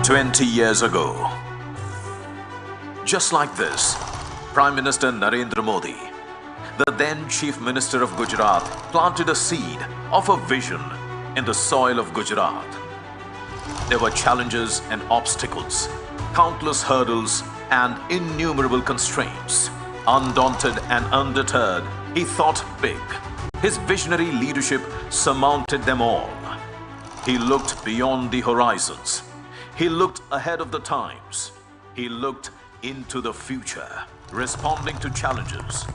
20 years ago. Just like this, Prime Minister Narendra Modi, the then Chief Minister of Gujarat, planted a seed of a vision in the soil of Gujarat. There were challenges and obstacles, countless hurdles and innumerable constraints. Undaunted and undeterred, he thought big. His visionary leadership surmounted them all. He looked beyond the horizons. He looked ahead of the times. He looked into the future, responding to challenges,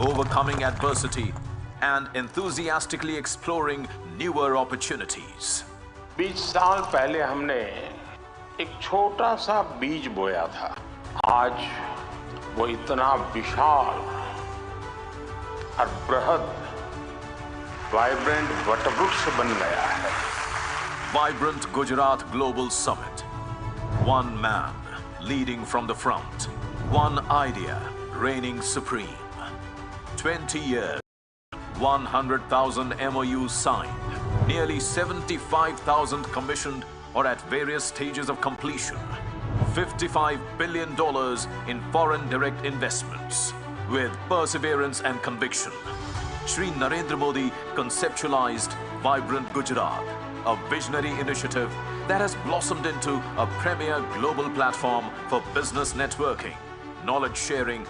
overcoming adversity, and enthusiastically exploring newer opportunities. 20 साल पहले हमने एक छोटा सा बीज बोया था। आज वो इतना विशाल और बृहद वाइब्रेंट वटवृक्ष बन गया है। Vibrant Gujarat Global Summit. One man leading from the front. One idea reigning supreme. 20 years. 100,000 MOUs signed. Nearly 75,000 commissioned or at various stages of completion. $55 billion in foreign direct investments. With perseverance and conviction, Shri Narendra Modi conceptualized Vibrant Gujarat, a visionary initiative that has blossomed into a premier global platform for business networking, knowledge sharing,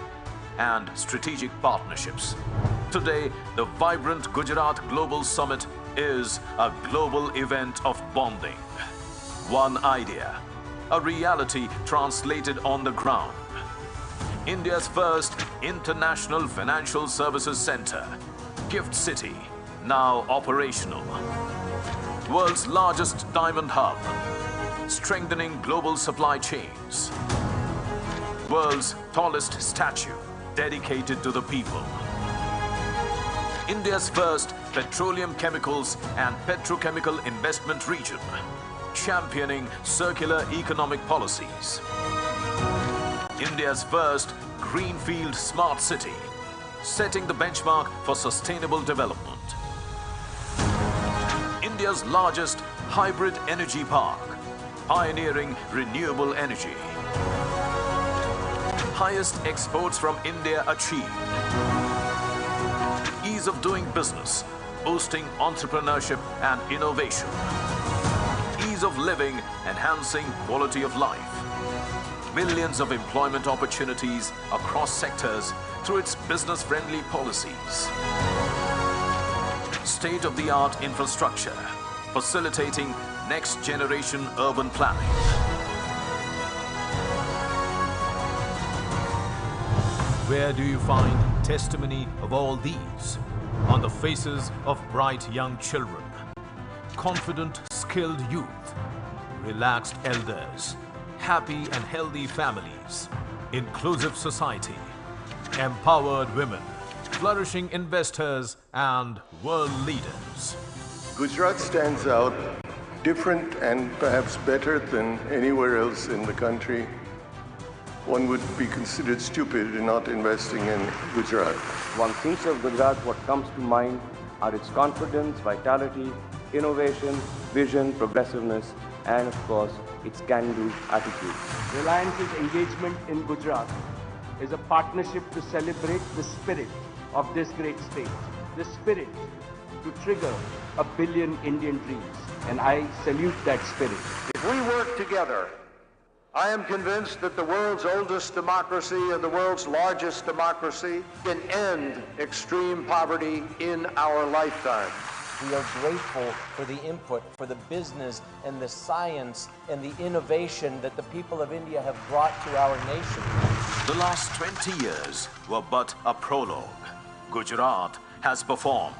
and strategic partnerships. Today, the Vibrant Gujarat Global Summit is a global event of bonding. One idea, a reality translated on the ground. India's first international financial services center, Gift City, now operational. World's largest diamond hub, strengthening global supply chains. World's tallest statue, dedicated to the people. India's first petroleum chemicals and petrochemical investment region, championing circular economic policies. India's first greenfield smart city, setting the benchmark for sustainable development. India's largest hybrid energy park, pioneering renewable energy. Highest exports from India achieved. Ease of doing business, boosting entrepreneurship and innovation. Ease of living, enhancing quality of life. Millions of employment opportunities across sectors through its business-friendly policies. State-of-the-art infrastructure, facilitating next-generation urban planning. Where do you find testimony of all these? On the faces of bright young children, confident, skilled youth, relaxed elders, happy and healthy families, inclusive society, empowered women, flourishing investors, and world leaders. Gujarat stands out different and perhaps better than anywhere else in the country. One would be considered stupid in not investing in Gujarat. One thinks of Gujarat, what comes to mind are its confidence, vitality, innovation, vision, progressiveness, and of course, its can-do attitude. Reliance's engagement in Gujarat is a partnership to celebrate the spirit of this great state, the spirit to trigger 1 billion Indian dreams, and I salute that spirit. If we work together, I am convinced that the world's oldest democracy and the world's largest democracy can end extreme poverty in our lifetime. We are grateful for the input, for the business and the science and the innovation that the people of India have brought to our nation. The last 20 years were but a prologue. Gujarat has performed,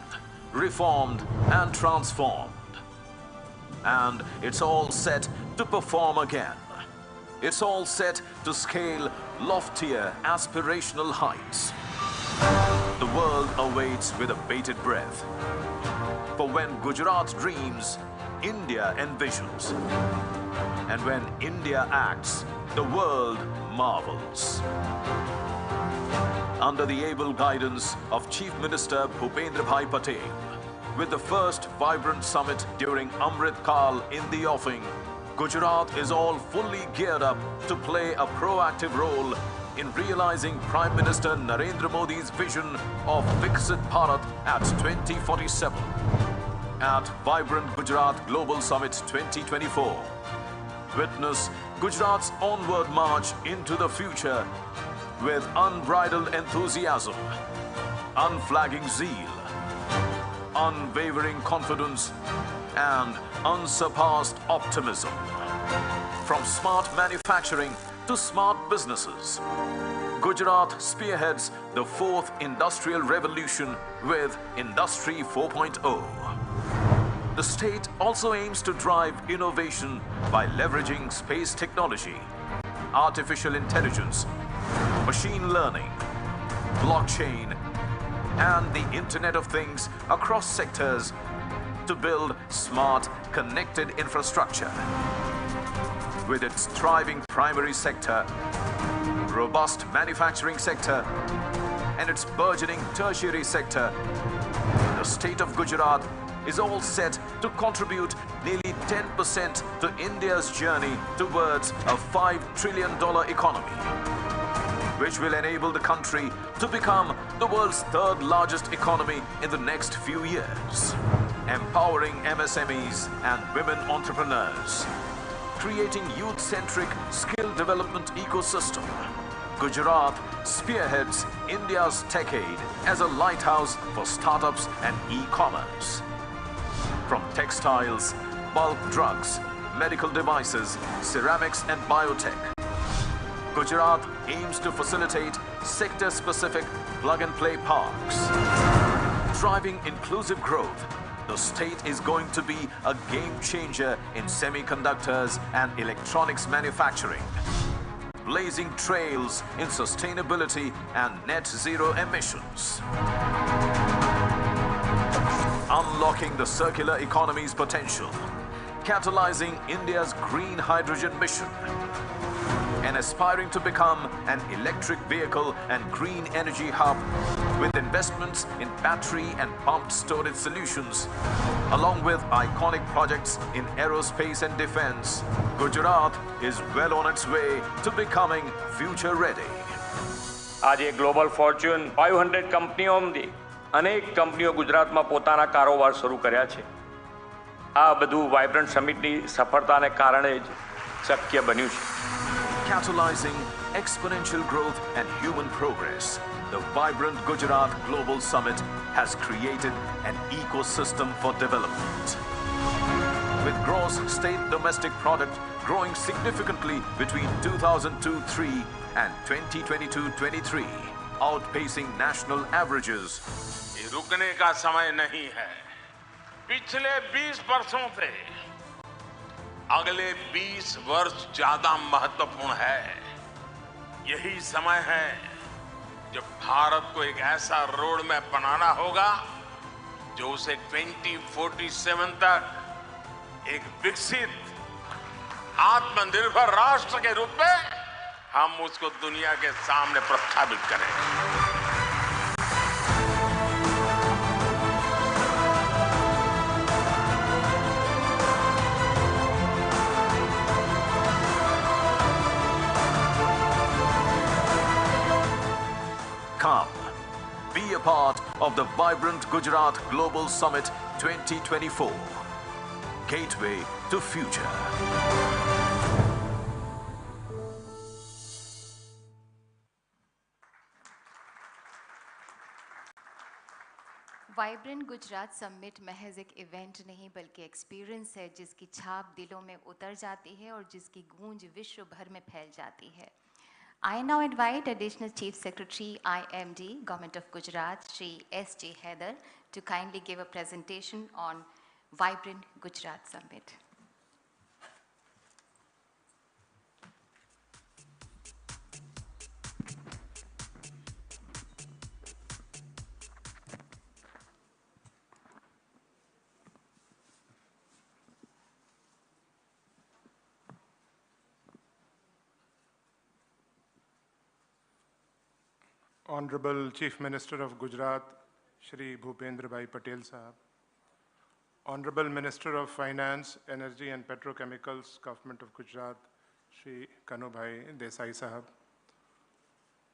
reformed, and transformed. And it's all set to perform again. It's all set to scale loftier aspirational heights. The world awaits with a bated breath. For when Gujarat dreams, India envisions. And when India acts, the world marvels. Under the able guidance of Chief Minister Bhupendra Bhai Patel, with the first Vibrant Summit during Amrit Kal in the offing, Gujarat is all fully geared up to play a proactive role in realizing Prime Minister Narendra Modi's vision of Viksit Bharat at 2047 at Vibrant Gujarat Global Summit 2024. Witness Gujarat's onward march into the future with unbridled enthusiasm, unflagging zeal, unwavering confidence, and unsurpassed optimism. From smart manufacturing to smart businesses, Gujarat spearheads the fourth industrial revolution with Industry 4.0. The state also aims to drive innovation by leveraging space technology, artificial intelligence, machine learning, blockchain, and the Internet of Things across sectors to build smart, connected infrastructure. With its thriving primary sector, robust manufacturing sector, and its burgeoning tertiary sector, the state of Gujarat is all set to contribute nearly 10% to India's journey towards a $5 trillion economy, which will enable the country to become the world's third largest economy in the next few years, empowering MSMEs and women entrepreneurs, creating youth-centric skill development ecosystem. Gujarat spearheads India's decade as a lighthouse for startups and e-commerce. From textiles, bulk drugs, medical devices, ceramics and biotech, Gujarat aims to facilitate sector-specific plug-and-play parks. Driving inclusive growth, the state is going to be a game changer in semiconductors and electronics manufacturing, blazing trails in sustainability and net zero emissions, unlocking the circular economy's potential, catalyzing India's green hydrogen mission, and aspiring to become an electric vehicle and green energy hub with investments in battery and pumped storage solutions, along with iconic projects in aerospace and defense. Gujarat is well on its way to becoming future ready. આજે global Fortune 500 કંપનીઓમાંથી અનેક કંપનીઓ ગુજરાતમાં પોતાના કારોબાર શરૂ કર્યા છે. આ બધું વાઇબ્રન્ટ સમિટની સફળતાને કારણે જ શક્ય બન્યું છે. Catalyzing exponential growth and human progress, the Vibrant Gujarat Global Summit has created an ecosystem for development. With gross state domestic product growing significantly between 2002-03 and 2022-23, outpacing national averages. ये रुकने का समय नहीं है. पिछले 20 वर्षों से अगले 20 वर्ष ज्यादा महत्वपूर्ण है. यही समय है जब भारत को एक ऐसा रोड मैप बनाना होगा जो उसे 2047 तक एक विकसित आत्मनिर्भर राष्ट्र के रूप में हम उसको दुनिया के सामने प्रस्थापित करें. Come, be a part of the Vibrant Gujarat Global Summit 2024. Gateway to Future. Vibrant Gujarat summit महज एक इवेंट नहीं बल्कि एक्सपीरियंस है जिसकी छाप दिलों में उतर जाती है और जिसकी गूंज विश्व भर में फैल जाती है. I now invite Additional Chief Secretary IMD, Government of Gujarat, Shri S.J. Haidar, to kindly give a presentation on Vibrant Gujarat Summit. Honorable Chief Minister of Gujarat, Shri Bhupendra Bhai Patel Sahab, Honorable Minister of Finance, Energy and Petrochemicals, Government of Gujarat, Shri Kanubhai Desai Sahab.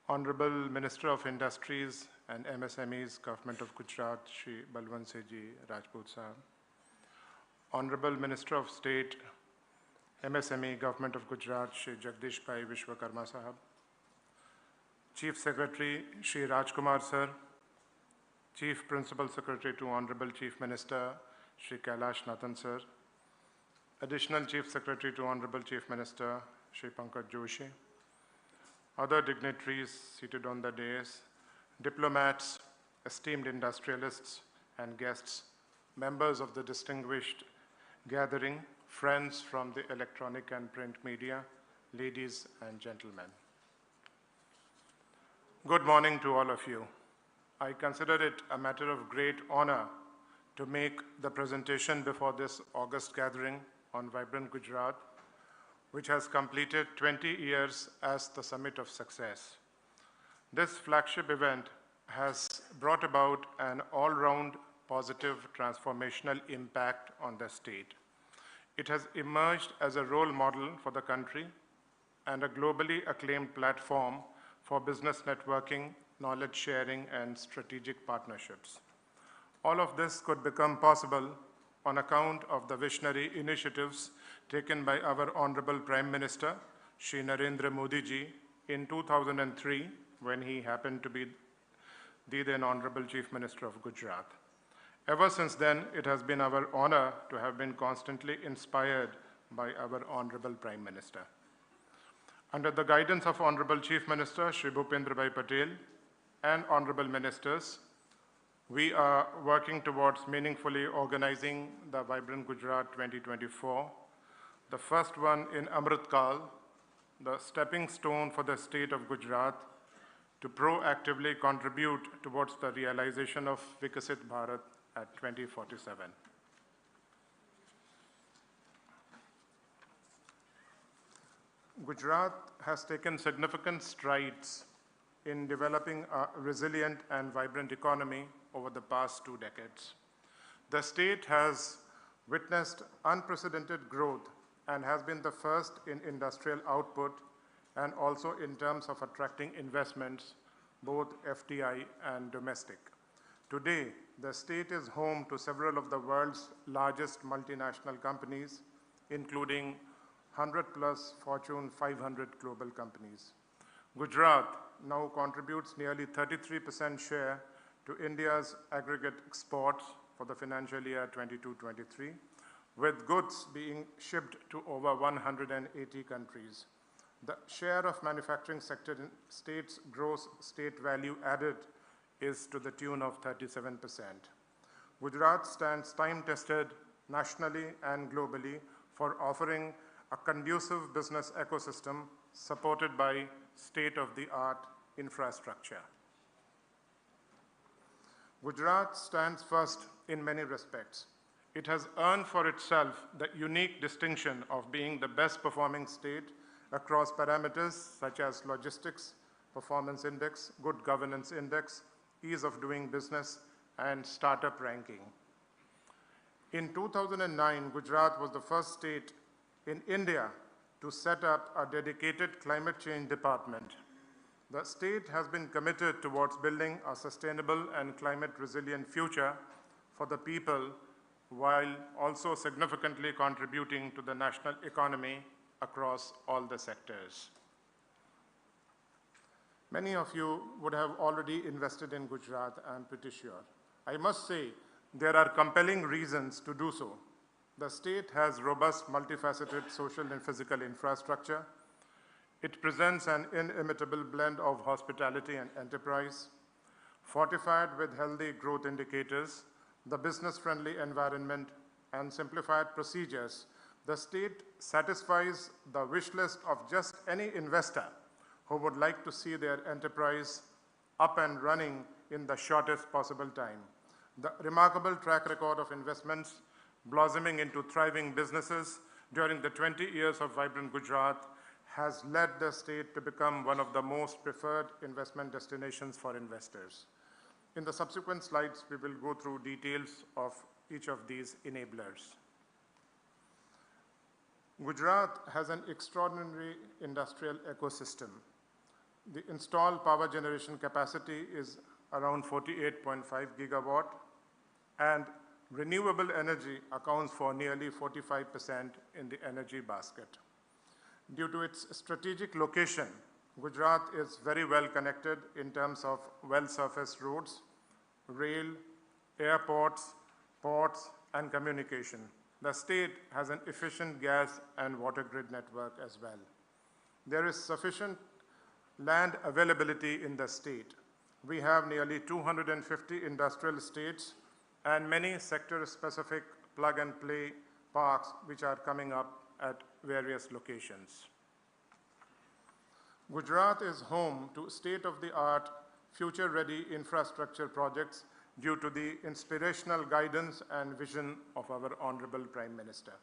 Honorable Minister of Industries and MSMEs, Government of Gujarat, Shri Balwant Ji Rajput Sahab. Honorable Minister of State, MSME, Government of Gujarat, Shri Jagdish Bhai Vishwakarma Sahab. Chief Secretary, Shri Rajkumar Sir. Chief Principal Secretary to Honorable Chief Minister, Shri Kailash Nathan Sir. Additional Chief Secretary to Honorable Chief Minister, Shri Pankaj Joshi. Other dignitaries seated on the dais, diplomats, esteemed industrialists and guests, members of the distinguished gathering, friends from the electronic and print media, ladies and gentlemen. Good morning to all of you. I consider it a matter of great honor to make the presentation before this august gathering on Vibrant Gujarat, which has completed 20 years as the Summit of Success. This flagship event has brought about an all-round positive transformational impact on the state. It has emerged as a role model for the country and a globally acclaimed platform for business networking, knowledge sharing, and strategic partnerships. All of this could become possible on account of the visionary initiatives taken by our Honorable Prime Minister, Shri Narendra Modi ji, in 2003, when he happened to be the then Honorable Chief Minister of Gujarat. Ever since then, it has been our honor to have been constantly inspired by our Honorable Prime Minister. Under the guidance of Honorable Chief Minister, Shri Bhupendra Bhai Patel, and Honorable Ministers, we are working towards meaningfully organizing the Vibrant Gujarat 2024, the first one in Amrit Kal, the stepping stone for the state of Gujarat to proactively contribute towards the realization of Vikasit Bharat at 2047. Gujarat has taken significant strides in developing a resilient and vibrant economy over the past 2 decades. The state has witnessed unprecedented growth and has been the first in industrial output and also in terms of attracting investments, both FDI and domestic. Today, the state is home to several of the world's largest multinational companies, including 100+ Fortune 500 global companies. Gujarat now contributes nearly 33% share to India's aggregate exports for the financial year 22-23, with goods being shipped to over 180 countries. The share of manufacturing sector in state's gross state value added is to the tune of 37%. Gujarat stands time-tested nationally and globally for offering a conducive business ecosystem supported by state-of-the-art infrastructure. Gujarat stands first in many respects. It has earned for itself the unique distinction of being the best performing state across parameters such as logistics, performance index, good governance index, ease of doing business, and startup ranking. In 2009, Gujarat was the first state in India to set up a dedicated climate change department. The state has been committed towards building a sustainable and climate resilient future for the people while also significantly contributing to the national economy across all the sectors. Many of you would have already invested in Gujarat, I'm pretty sure. I must say, there are compelling reasons to do so. The state has robust, multifaceted social and physical infrastructure. It presents an inimitable blend of hospitality and enterprise. Fortified with healthy growth indicators, the business-friendly environment, and simplified procedures, the state satisfies the wish list of just any investor who would like to see their enterprise up and running in the shortest possible time. The remarkable track record of investments blossoming into thriving businesses during the 20 years of Vibrant Gujarat has led the state to become one of the most preferred investment destinations for investors. In the subsequent slides, we will go through details of each of these enablers. Gujarat has an extraordinary industrial ecosystem. The installed power generation capacity is around 48.5 gigawatt, and renewable energy accounts for nearly 45% in the energy basket. Due to its strategic location, Gujarat is very well connected in terms of well-surfaced roads, rail, airports, ports, and communication. The state has an efficient gas and water grid network as well. There is sufficient land availability in the state. We have nearly 250 industrial estates and many sector-specific plug-and-play parks which are coming up at various locations. Gujarat is home to state-of-the-art, future-ready infrastructure projects due to the inspirational guidance and vision of our Honorable Prime Minister.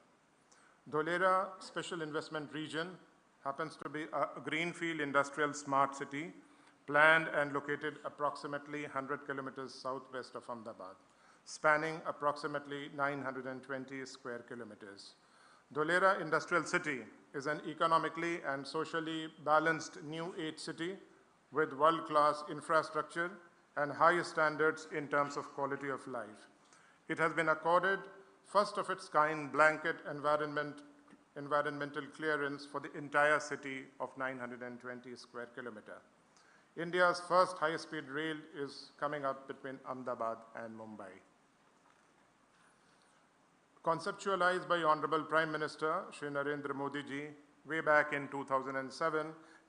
Dholera Special Investment Region happens to be a greenfield industrial smart city planned and located approximately 100 kilometers southwest of Ahmedabad, spanning approximately 920 square kilometers. Dholera Industrial City is an economically and socially balanced new age city with world-class infrastructure and high standards in terms of quality of life. It has been accorded first of its kind blanket environmental clearance for the entire city of 920 square kilometer. India's first high-speed rail is coming up between Ahmedabad and Mumbai. Conceptualized by Honorable Prime Minister Shri Narendra Modi ji way back in 2007,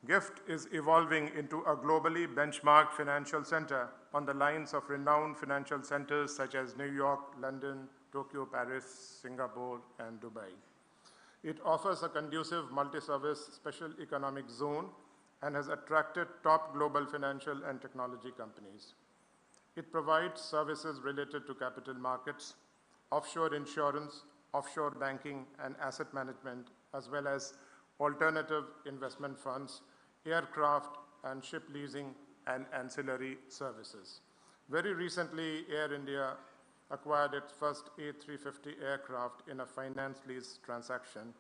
GIFT is evolving into a globally benchmarked financial center on the lines of renowned financial centers such as New York, London, Tokyo, Paris, Singapore, and Dubai. It offers a conducive multi-service special economic zone and has attracted top global financial and technology companies. It provides services related to capital markets, offshore insurance, offshore banking and asset management, as well as alternative investment funds, aircraft and ship leasing and ancillary services. Very recently, Air India acquired its first A350 aircraft in a finance lease transaction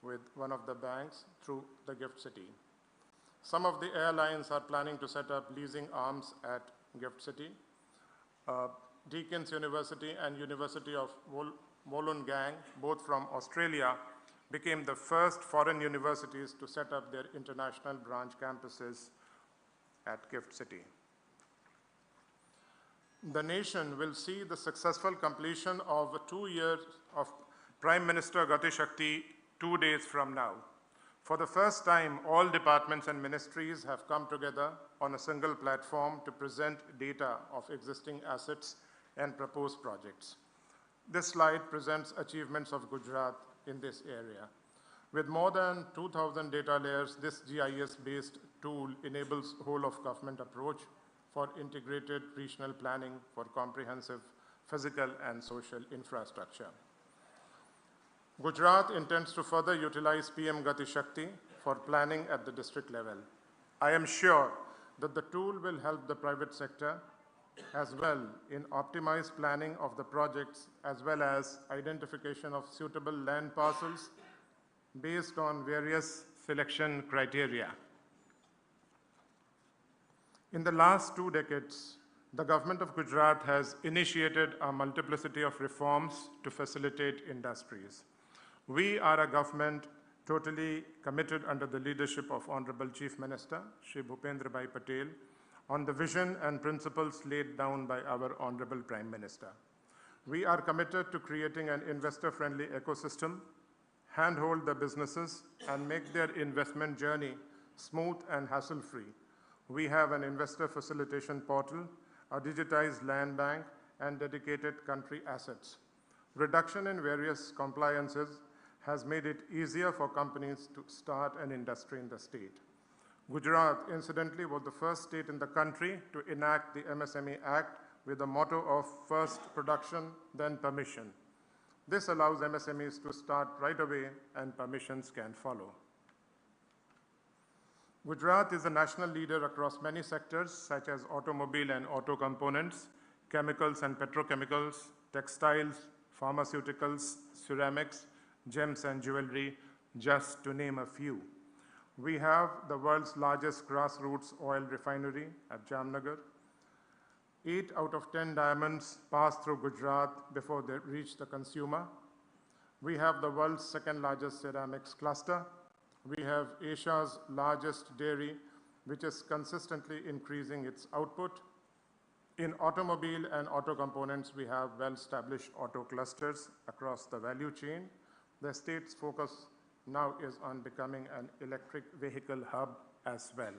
with one of the banks through the GIFT City. Some of the airlines are planning to set up leasing arms at GIFT City. Deakin's University and University of Wollongong, both from Australia, became the first foreign universities to set up their international branch campuses at GIFT City. The nation will see the successful completion of 2 years of Prime Minister Gati Shakti 2 days from now. For the first time, all departments and ministries have come together on a single platform to present data of existing assets and proposed projects. This slide presents achievements of Gujarat in this area. With more than 2,000 data layers, this GIS-based tool enables whole-of-government approach for integrated regional planning for comprehensive physical and social infrastructure. Gujarat intends to further utilize PM Gati Shakti for planning at the district level. I am sure that the tool will help the private sector as well in optimized planning of the projects as well as identification of suitable land parcels based on various selection criteria. In the last 2 decades, the government of Gujarat has initiated a multiplicity of reforms to facilitate industries. We are a government totally committed under the leadership of Honorable Chief Minister, Shri Bhupendra Bhai Patel, on the vision and principles laid down by our Honorable Prime Minister. We are committed to creating an investor-friendly ecosystem, handhold the businesses, and make their investment journey smooth and hassle-free. We have an investor facilitation portal, a digitized land bank, and dedicated country assets. Reduction in various compliances has made it easier for companies to start an industry in the state. Gujarat, incidentally, was the first state in the country to enact the MSME Act with the motto of first production, then permission. This allows MSMEs to start right away and permissions can follow. Gujarat is a national leader across many sectors such as automobile and auto components, chemicals and petrochemicals, textiles, pharmaceuticals, ceramics, gems and jewelry, just to name a few. We have the world's largest grassroots oil refinery at Jamnagar. 8 out of 10 diamonds pass through Gujarat before they reach the consumer. We have the world's second largest ceramics cluster. We have Asia's largest dairy, which is consistently increasing its output. In automobile and auto components, we have well-established auto clusters across the value chain. The state's focus now is on becoming an electric vehicle hub as well.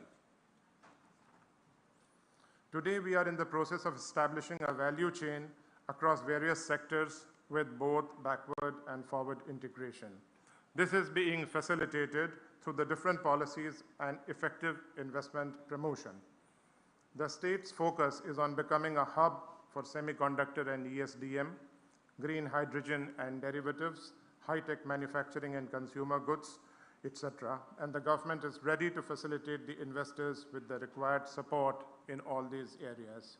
Today, we are in the process of establishing a value chain across various sectors with both backward and forward integration. This is being facilitated through the different policies and effective investment promotion. The state's focus is on becoming a hub for semiconductor and ESDM, green hydrogen and derivatives, high-tech manufacturing and consumer goods, etc. And the government is ready to facilitate the investors with the required support in all these areas.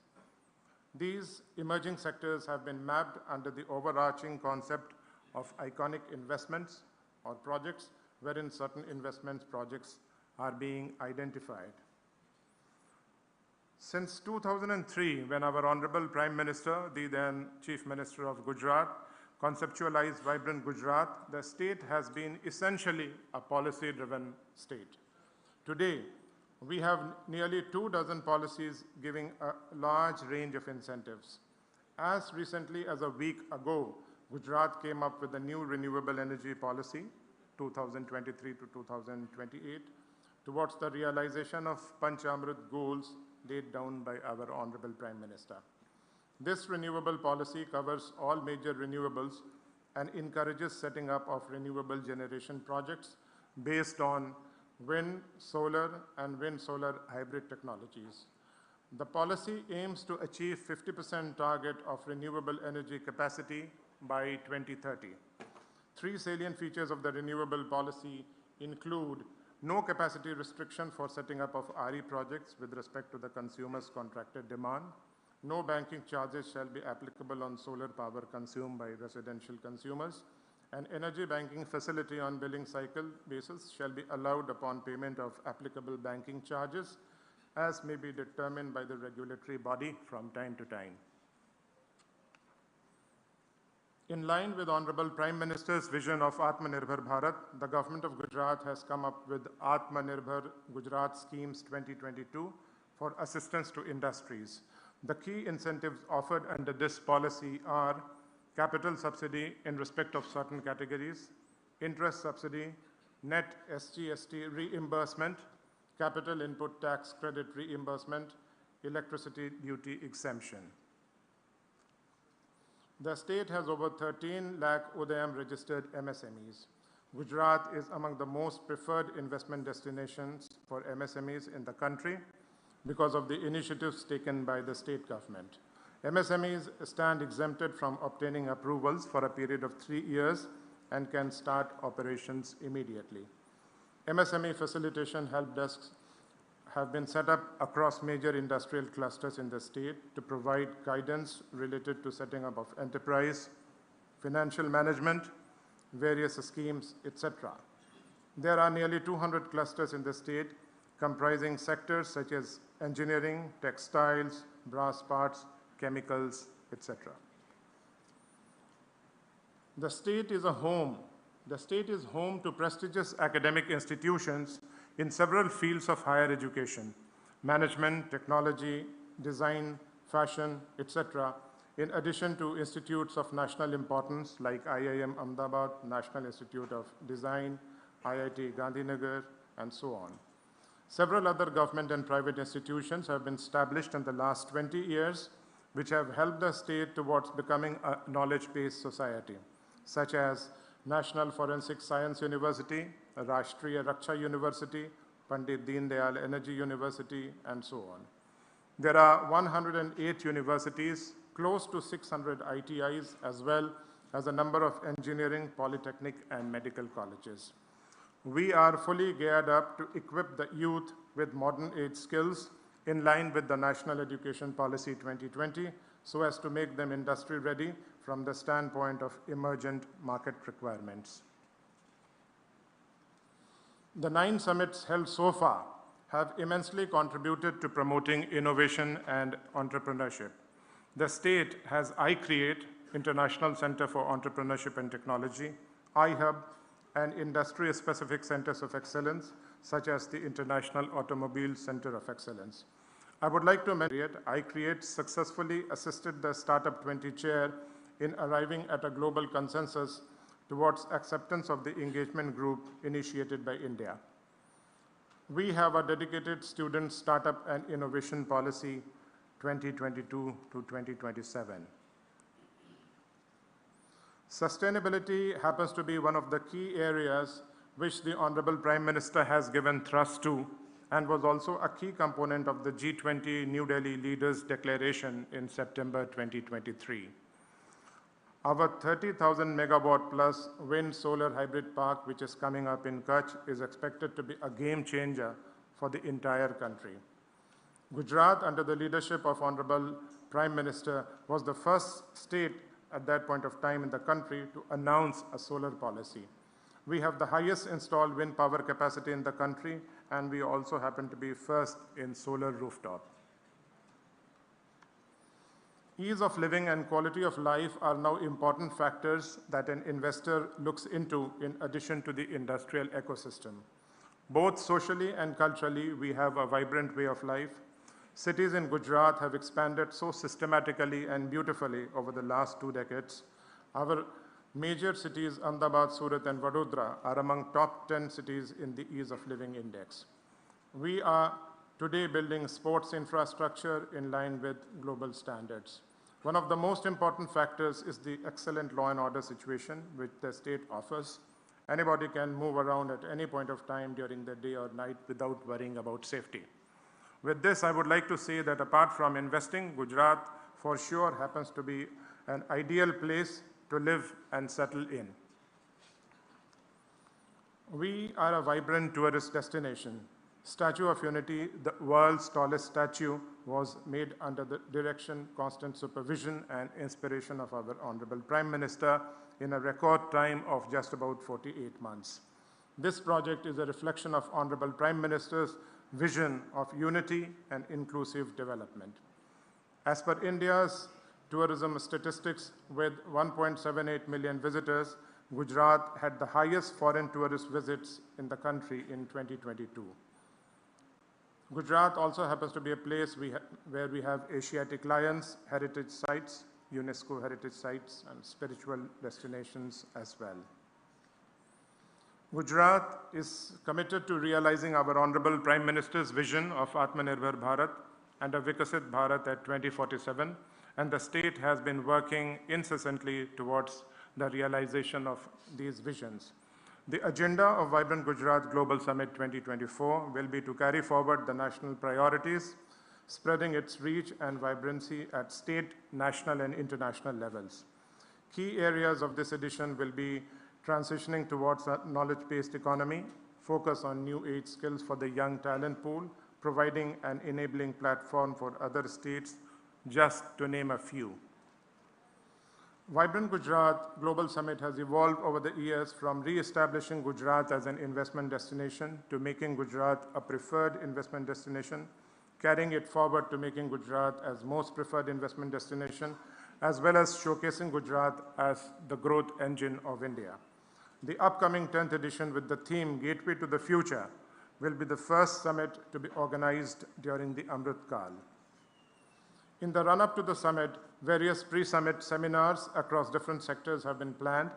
These emerging sectors have been mapped under the overarching concept of iconic investments or projects, wherein certain investment projects are being identified. Since 2003, when our Honorable Prime Minister, the then Chief Minister of Gujarat, conceptualized Vibrant Gujarat, the state has been essentially a policy-driven state. Today, we have nearly 24 policies giving a large range of incentives. As recently as a week ago, Gujarat came up with a new renewable energy policy, 2023 to 2028, towards the realization of Panchamrit goals laid down by our Honorable Prime Minister. This renewable policy covers all major renewables and encourages setting up of renewable generation projects based on wind, solar, and wind-solar hybrid technologies. The policy aims to achieve 50% target of renewable energy capacity by 2030. 3 salient features of the renewable policy include no capacity restriction for setting up of RE projects with respect to the consumer's contracted demand. No banking charges shall be applicable on solar power consumed by residential consumers. An energy banking facility on billing cycle basis shall be allowed upon payment of applicable banking charges as may be determined by the regulatory body from time to time. In line with Honorable Prime Minister's vision of Atmanirbhar Bharat, the Government of Gujarat has come up with Atmanirbhar Gujarat Schemes 2022 for assistance to industries. The key incentives offered under this policy are capital subsidy in respect of certain categories, interest subsidy, net SGST reimbursement, capital input tax credit reimbursement, electricity duty exemption. The state has over 13 lakh Udayam registered MSMEs. Gujarat is among the most preferred investment destinations for MSMEs in the country because of the initiatives taken by the state government. MSMEs stand exempted from obtaining approvals for a period of 3 years and can start operations immediately. MSME facilitation help desks have been set up across major industrial clusters in the state to provide guidance related to setting up of enterprise, financial management, various schemes, etc. There are nearly 200 clusters in the state comprising sectors such as engineering, textiles, brass parts, chemicals, etc. The state is home to prestigious academic institutions in several fields of higher education, management, technology, design, fashion, etc., in addition to institutes of national importance like IIM Ahmedabad, National Institute of Design, IIT Gandhinagar, and so on. Several other government and private institutions have been established in the last 20 years, which have helped the state towards becoming a knowledge-based society, such as National Forensic Science University, Rashtriya Raksha University, Pandit Deen Dayal Energy University, and so on. There are 108 universities, close to 600 ITIs, as well as a number of engineering, polytechnic, and medical colleges. We are fully geared up to equip the youth with modern age skills in line with the National Education Policy 2020, so as to make them industry ready from the standpoint of emergent market requirements. The 9 summits held so far have immensely contributed to promoting innovation and entrepreneurship. The state has iCreate, International Center for Entrepreneurship and Technology, iHub, and industry-specific centers of excellence, such as the International Automobile Center of Excellence. I would like to mention that iCreate successfully assisted the Startup 20 chair in arriving at a global consensus towards acceptance of the engagement group initiated by India. We have a dedicated student startup and innovation policy 2022 to 2027. Sustainability happens to be one of the key areas which the Honorable Prime Minister has given thrust to and was also a key component of the G20 New Delhi Leaders Declaration in September 2023. Our 30,000 megawatt plus wind solar hybrid park, which is coming up in Kutch, is expected to be a game changer for the entire country. Gujarat, under the leadership of Honorable Prime Minister, was the first state at that point of time in the country to announce a solar policy. We have the highest installed wind power capacity in the country, and we also happen to be first in solar rooftop. Ease of living and quality of life are now important factors that an investor looks into in addition to the industrial ecosystem. Both socially and culturally, we have a vibrant way of life. Cities in Gujarat have expanded so systematically and beautifully over the last 2 decades. Our major cities, Ahmedabad, Surat, and Vadodara, are among top 10 cities in the Ease of Living Index. We are today building sports infrastructure in line with global standards. One of the most important factors is the excellent law and order situation which the state offers. Anybody can move around at any point of time during the day or night without worrying about safety. With this, I would like to say that apart from investing, Gujarat for sure happens to be an ideal place to live and settle in. We are a vibrant tourist destination. Statue of Unity, the world's tallest statue, was made under the direction, constant supervision, and inspiration of our Honorable Prime Minister in a record time of just about 48 months. This project is a reflection of Honorable Prime Minister's vision of unity and inclusive development. As per India's tourism statistics, with 1.78 million visitors, Gujarat had the highest foreign tourist visits in the country in 2022. Gujarat also happens to be a place where we have Asiatic lions, heritage sites, UNESCO heritage sites, and spiritual destinations as well. Gujarat is committed to realizing our Honorable Prime Minister's vision of Atmanirbhar Bharat and a Vikasit Bharat at 2047, and the state has been working incessantly towards the realization of these visions. The agenda of Vibrant Gujarat Global Summit 2024 will be to carry forward the national priorities, spreading its reach and vibrancy at state, national, and international levels. Key areas of this edition will be transitioning towards a knowledge-based economy, focus on new age skills for the young talent pool, providing an enabling platform for other states, just to name a few. Vibrant Gujarat Global Summit has evolved over the years from re-establishing Gujarat as an investment destination to making Gujarat a preferred investment destination, carrying it forward to making Gujarat as most preferred investment destination, as well as showcasing Gujarat as the growth engine of India. The upcoming 10th edition with the theme Gateway to the Future will be the first summit to be organized during the Amrit Kal. In the run-up to the summit, various pre-summit seminars across different sectors have been planned.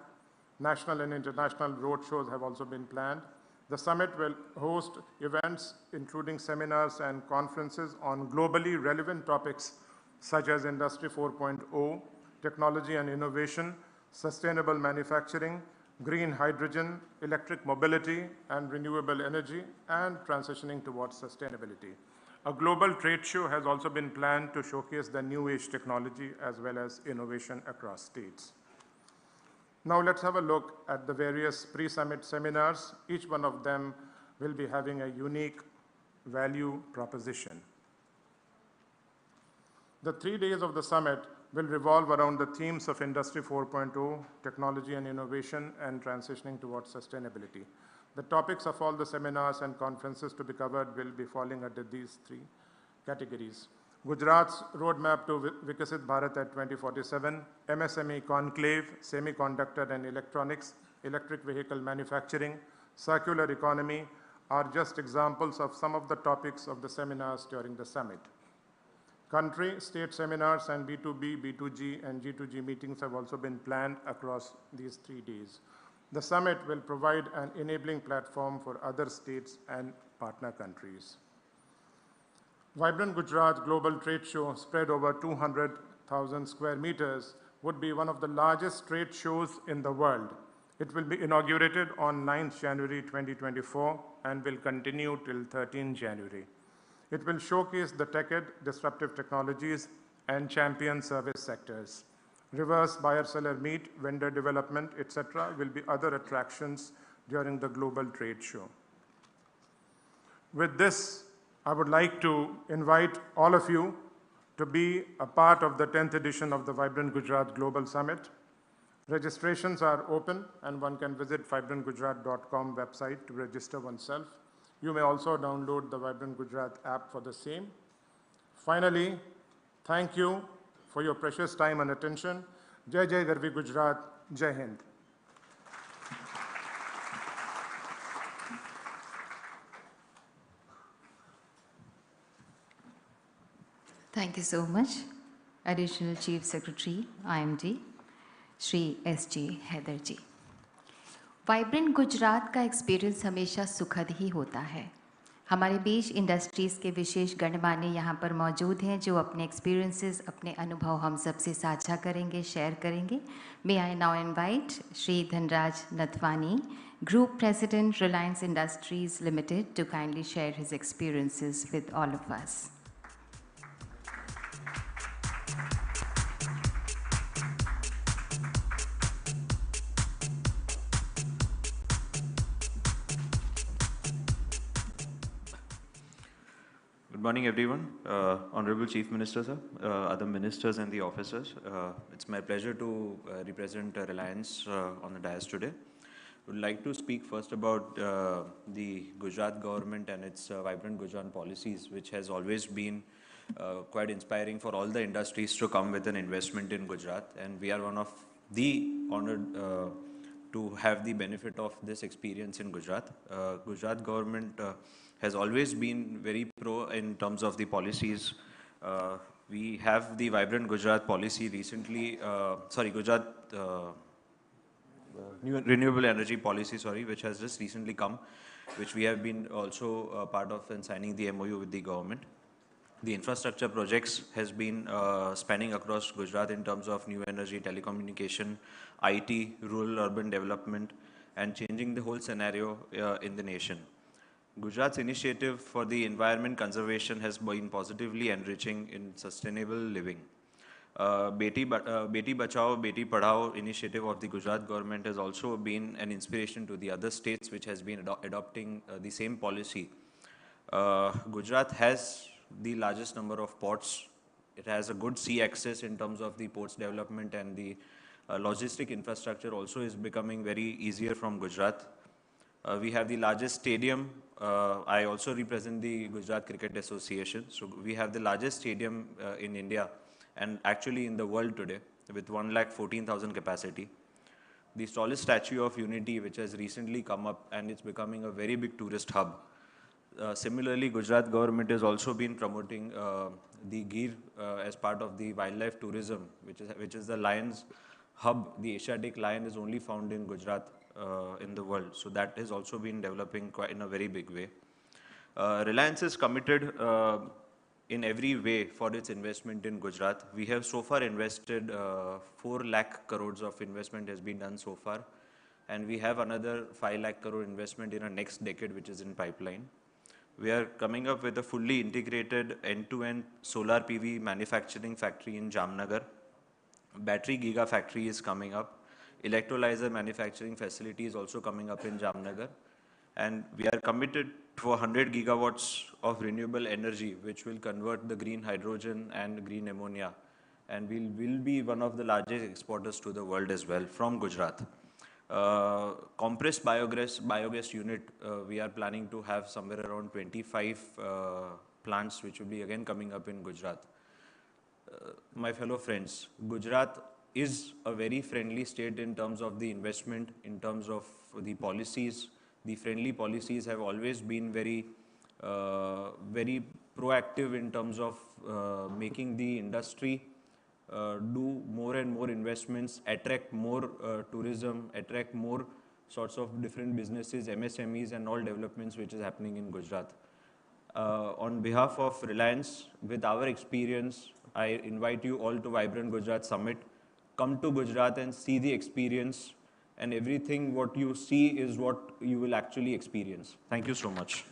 National and international roadshows have also been planned. The summit will host events including seminars and conferences on globally relevant topics such as Industry 4.0, technology and innovation, sustainable manufacturing, green hydrogen, electric mobility and renewable energy, and transitioning towards sustainability. A global trade show has also been planned to showcase the new age technology as well as innovation across states. Now let's have a look at the various pre-summit seminars. Each one of them will be having a unique value proposition. The 3 days of the summit will revolve around the themes of Industry 4.0, technology and innovation, and transitioning towards sustainability. The topics of all the seminars and conferences to be covered will be falling under these three categories. Gujarat's roadmap to Vikasit Bharat at 2047, MSME conclave, semiconductor and electronics, electric vehicle manufacturing, circular economy are just examples of some of the topics of the seminars during the summit. Country, state seminars and B2B, B2G and G2G meetings have also been planned across these 3 days. The summit will provide an enabling platform for other states and partner countries. Vibrant Gujarat Global Trade Show, spread over 200,000 square meters, would be one of the largest trade shows in the world. It will be inaugurated on 9th January 2024 and will continue till 13 January. It will showcase the tech-ed, disruptive technologies and champion service sectors. Reverse buyer-seller meet, vendor development, etc. will be other attractions during the global trade show. With this, I would like to invite all of you to be a part of the 10th edition of the Vibrant Gujarat Global Summit. Registrations are open and one can visit vibrantgujarat.com website to register oneself. You may also download the Vibrant Gujarat app for the same. Finally, thank you for your precious time and attention. Jai Jai Garvi Gujarat, Jai Hind. Thank you so much, Additional Chief Secretary, IMD, Shri S.J. Haider ji. Vibrant Gujarat का experience हमेशा सुखद ही होता है। हमारे बीच industries के विशेष गणमान्य यहाँ पर मौजूद हैं जो अपने एक्सपीरियंसेस, अपने अनुभव हम सबसे साझा करेंगे, शेयर करेंगे। May I now invite Shri Dhanraj Nathwani, group president Reliance Industries Limited, to kindly share his experiences with all of us. Good morning, everyone. Honorable Chief Minister, sir, other ministers and the officers. It's my pleasure to represent Reliance on the dais today. I would like to speak first about the Gujarat government and its Vibrant Gujarat policies, which has always been quite inspiring for all the industries to come with an investment in Gujarat. And we are one of the honored to have the benefit of this experience in Gujarat. Gujarat government has always been very pro in terms of the policies. We have the Vibrant Gujarat policy recently, Renewable Energy Policy, which has just recently come, which we have been also part of in signing the MOU with the government. The infrastructure projects has been spanning across Gujarat in terms of new energy, telecommunication, IT, rural urban development, and changing the whole scenario in the nation. Gujarat's initiative for the environment conservation has been positively enriching in sustainable living. Beti Bachao, Beti Padhao initiative of the Gujarat government has also been an inspiration to the other states which has been adopting the same policy. Gujarat has the largest number of ports. It has a good sea access in terms of the ports development, and the logistic infrastructure also is becoming very easier from Gujarat. We have the largest stadium. I also represent the Gujarat Cricket Association. So we have the largest stadium in India and actually in the world today with 1,14,000 capacity. The tallest statue of unity which has recently come up and it's becoming a very big tourist hub. Similarly, Gujarat government has also been promoting the Gir as part of the wildlife tourism, which is the lion's hub. The Asiatic lion is only found in Gujarat in the world. So that has also been developing quite in a very big way. Reliance is committed in every way for its investment in Gujarat. We have so far invested 4 lakh crores of investment has been done so far. And we have another 5 lakh crore investment in our next decade, which is in pipeline. We are coming up with a fully integrated end-to-end solar PV manufacturing factory in Jamnagar. Battery giga factory is coming up. Electrolyzer manufacturing facility is also coming up in Jamnagar. And we are committed for 100 gigawatts of renewable energy, which will convert the green hydrogen and green ammonia. and we'll be one of the largest exporters to the world as well from Gujarat. Compressed biogas unit, we are planning to have somewhere around 25 plants, which will be again coming up in Gujarat. My fellow friends, Gujarat is a very friendly state in terms of the investment, in terms of the policies. The friendly policies have always been very proactive in terms of making the industry do more and more investments, attract more tourism, attract more sorts of different businesses, MSMEs and all developments which is happening in Gujarat. On behalf of Reliance, with our experience, I invite you all to Vibrant Gujarat Summit. Come to Gujarat and see the experience, and everything what you see is what you will actually experience. Thank you so much.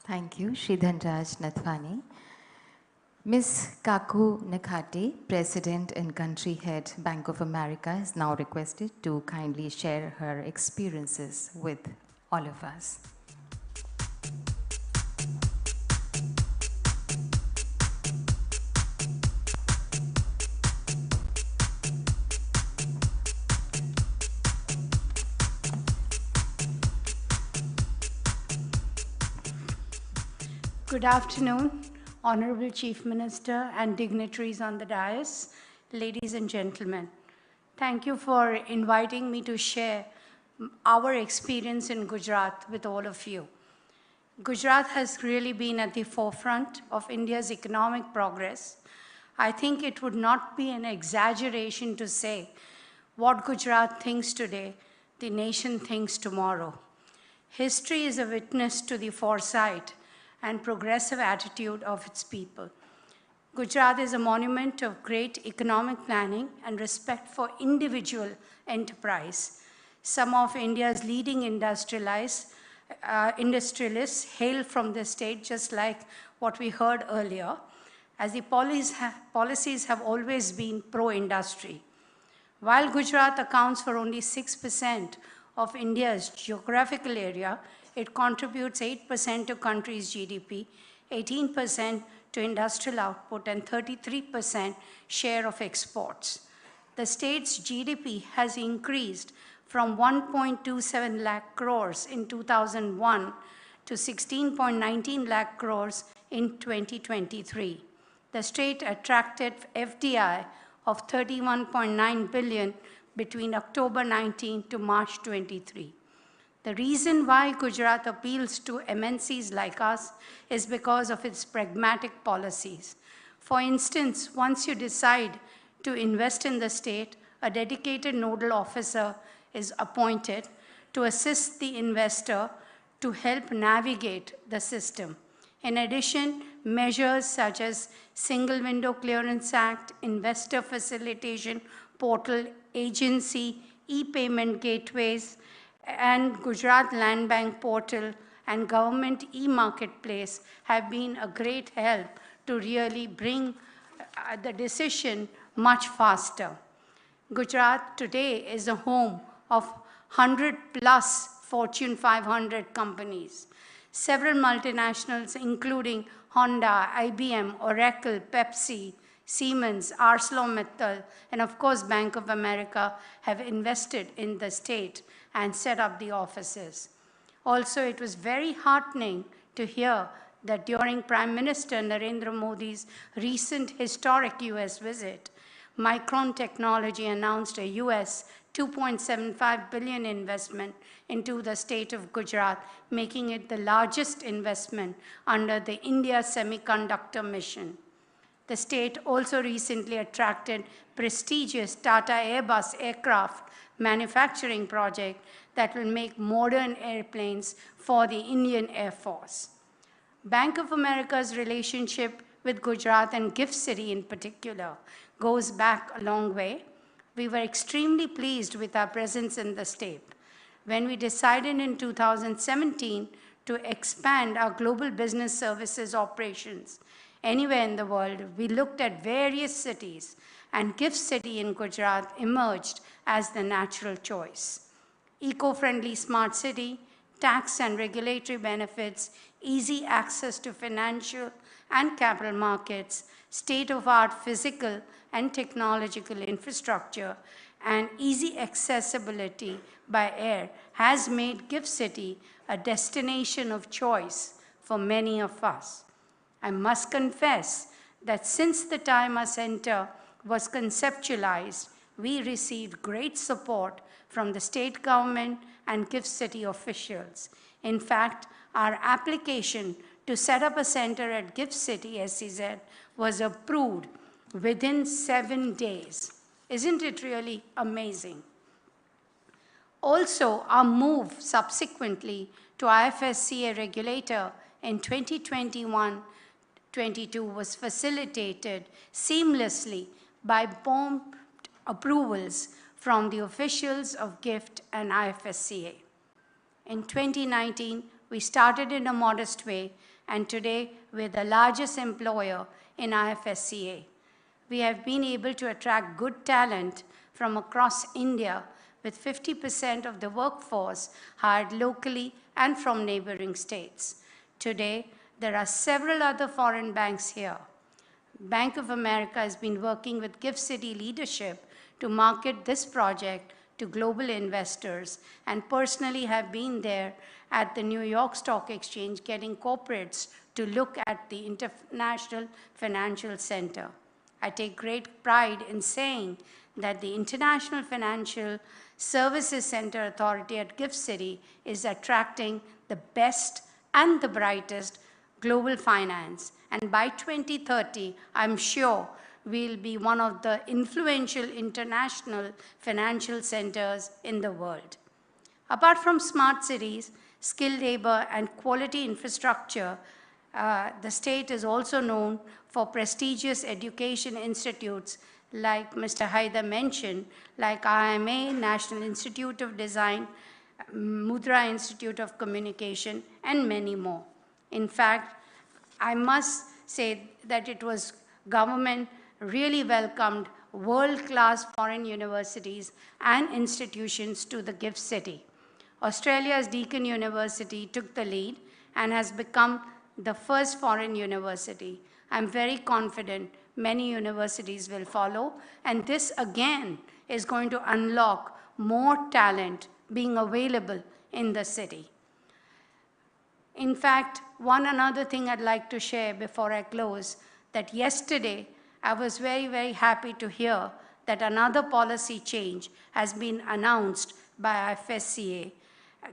Thank you, Shri Dhanraj Nathwani. Ms. Kaku Nakhate, President and Country Head, Bank of America, is now requested to kindly share her experiences with all of us. Good afternoon, Honorable Chief Minister and dignitaries on the dais, ladies and gentlemen. Thank you for inviting me to share our experience in Gujarat with all of you. Gujarat has really been at the forefront of India's economic progress. I think it would not be an exaggeration to say what Gujarat thinks today, the nation thinks tomorrow. History is a witness to the foresight and progressive attitude of its people. Gujarat is a monument of great economic planning and respect for individual enterprise. Some of India's leading industrialists hail from the state, just like what we heard earlier, as the policies have always been pro-industry. While Gujarat accounts for only 6% of India's geographical area, it contributes 8% to country's GDP, 18% to industrial output, and 33% share of exports. The state's GDP has increased from 1.27 lakh crores in 2001 to 16.19 lakh crores in 2023. The state attracted FDI of 31.9 billion between October 19 to March 23. The reason why Gujarat appeals to MNCs like us is because of its pragmatic policies. For instance, once you decide to invest in the state, a dedicated nodal officer is appointed to assist the investor to help navigate the system. In addition, measures such as Single Window Clearance Act, Investor Facilitation Portal, Agency, e-payment gateways, and Gujarat Land Bank portal and government e-marketplace have been a great help to really bring the decision much faster. Gujarat today is a home of 100 plus Fortune 500 companies. Several multinationals, including Honda, IBM, Oracle, Pepsi, Siemens, ArcelorMittal, and of course Bank of America, have invested in the state and set up the offices. Also, it was very heartening to hear that during Prime Minister Narendra Modi's recent historic US visit, Micron Technology announced a US $2.75 billion investment into the state of Gujarat, making it the largest investment under the India Semiconductor Mission. The state also recently attracted prestigious Tata Airbus aircraft manufacturing project that will make modern airplanes for the Indian Air Force. Bank of America's relationship with Gujarat and Gift City in particular goes back a long way. We were extremely pleased with our presence in the state. When we decided in 2017 to expand our global business services operations anywhere in the world, we looked at various cities, and Gift City in Gujarat emerged as the natural choice. Eco-friendly smart city, tax and regulatory benefits, easy access to financial and capital markets, state-of-the-art physical and technological infrastructure, and easy accessibility by air has made GIFT City a destination of choice for many of us. I must confess that since the time our center was conceptualized, we received great support from the state government and GIFT City officials. In fact, our application to set up a center at GIFT City, SEZ, was approved within 7 days. Isn't it really amazing? Also, our move subsequently to IFSCA regulator in 2021-22 was facilitated seamlessly by prompt approvals from the officials of GIFT and IFSCA. In 2019, we started in a modest way, and today we're the largest employer in IFSCA. We have been able to attract good talent from across India, with 50% of the workforce hired locally and from neighboring states. Today, there are several other foreign banks here. Bank of America has been working with GIFT City leadership to market this project to global investors, and personally have been there at the New York Stock Exchange getting corporates to look at the International Financial Center. I take great pride in saying that the International Financial Services Center Authority at GIFT City is attracting the best and the brightest global finance. And by 2030, I'm sure we'll be one of the influential international financial centers in the world. Apart from smart cities, skilled labor, and quality infrastructure, the state is also known for prestigious education institutes like Mr. Haidar mentioned, like IMA, National Institute of Design, Mudra Institute of Communication, and many more. In fact, I must say that it was government really welcomed world-class foreign universities and institutions to the GIFT City. Australia's Deakin University took the lead and has become the first foreign university. I'm very confident many universities will follow, and this again is going to unlock more talent being available in the city. In fact, one another thing I'd like to share before I close, that yesterday I was very, very happy to hear that another policy change has been announced by IFSCA,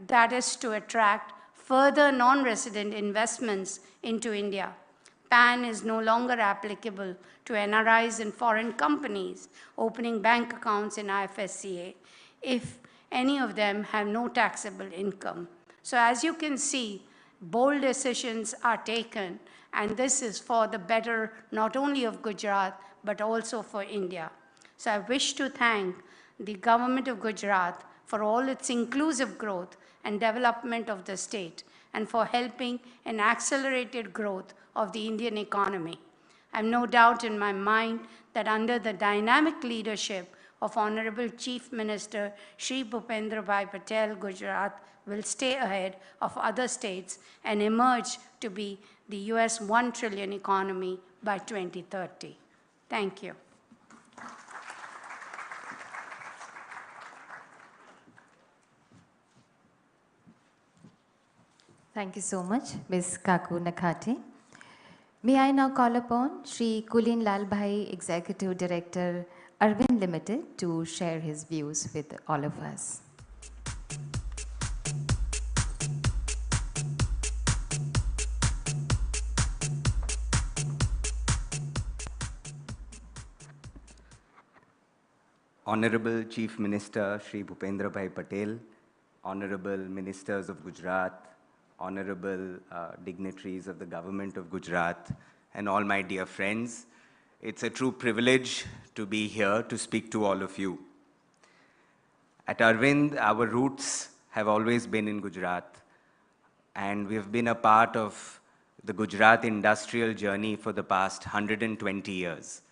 that is to attract further non-resident investments into India. PAN is no longer applicable to NRIs and foreign companies opening bank accounts in IFSCA if any of them have no taxable income. So as you can see, bold decisions are taken, and this is for the better not only of Gujarat, but also for India. So I wish to thank the government of Gujarat for all its inclusive growth and development of the state, and for helping in accelerated growth of the Indian economy. I have no doubt in my mind that under the dynamic leadership of Honorable Chief Minister Shri Bhupendra Bhai Patel, Gujarat will stay ahead of other states and emerge to be the US $1 trillion economy by 2030. Thank you. Thank you so much, Ms. Kaku Nakhate. May I now call upon Shri Kulin Lal Bhai, Executive Director, Arvind Limited, to share his views with all of us. Honorable Chief Minister Shri Bhupendra Bhai Patel, Honorable Ministers of Gujarat, Honorable dignitaries of the Government of Gujarat, and all my dear friends, it's a true privilege to be here to speak to all of you. At Arvind, our roots have always been in Gujarat, and we've been a part of the Gujarat industrial journey for the past 120 years.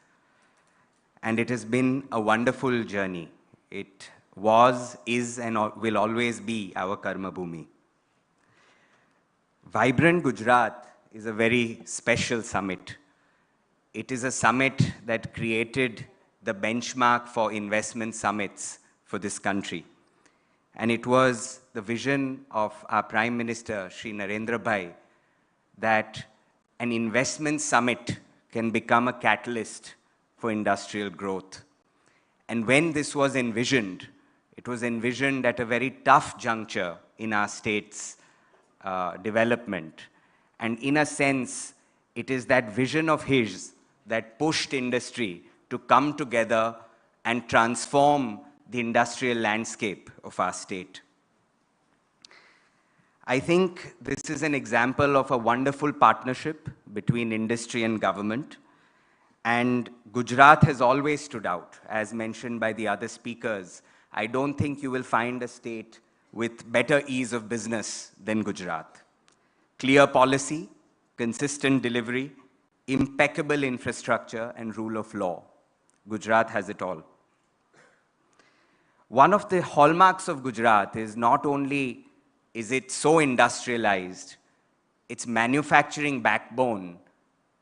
And it has been a wonderful journey. It was, is, and will always be our Karma Bhumi. Vibrant Gujarat is a very special summit. It is a summit that created the benchmark for investment summits for this country. And it was the vision of our Prime Minister, Shri Narendra Bhai, that an investment summit can become a catalyst for industrial growth. And when this was envisioned, it was envisioned at a very tough juncture in our state's development. And in a sense, it is that vision of his that pushed industry to come together and transform the industrial landscape of our state. I think this is an example of a wonderful partnership between industry and government. And Gujarat has always stood out, as mentioned by the other speakers. I don't think you will find a state with better ease of business than Gujarat. Clear policy, consistent delivery, impeccable infrastructure, and rule of law. Gujarat has it all. One of the hallmarks of Gujarat is not only is it so industrialized, its manufacturing backbone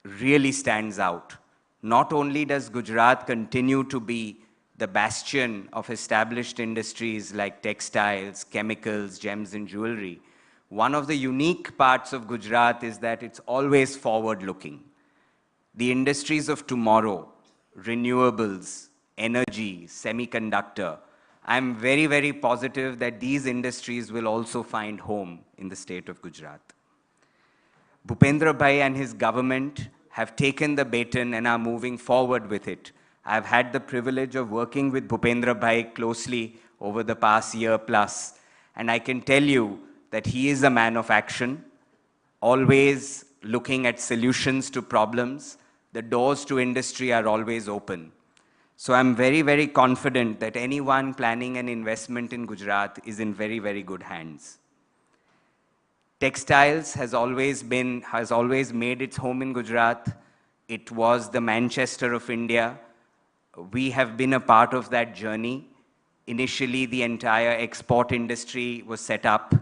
really stands out. Not only does Gujarat continue to be the bastion of established industries like textiles, chemicals, gems and jewelry, one of the unique parts of Gujarat is that it's always forward-looking. The industries of tomorrow, renewables, energy, semiconductor, I'm very, very positive that these industries will also find home in the state of Gujarat. Bhupendra Bhai and his government have taken the baton and are moving forward with it. I've had the privilege of working with Bhupendra Bhai closely over the past year plus, and I can tell you that he is a man of action, always looking at solutions to problems. The doors to industry are always open. So I'm very, very confident that anyone planning an investment in Gujarat is in very, very good hands. Textiles has always made its home in Gujarat. It was the Manchester of India. We have been a part of that journey. Initially, the entire export industry was set up,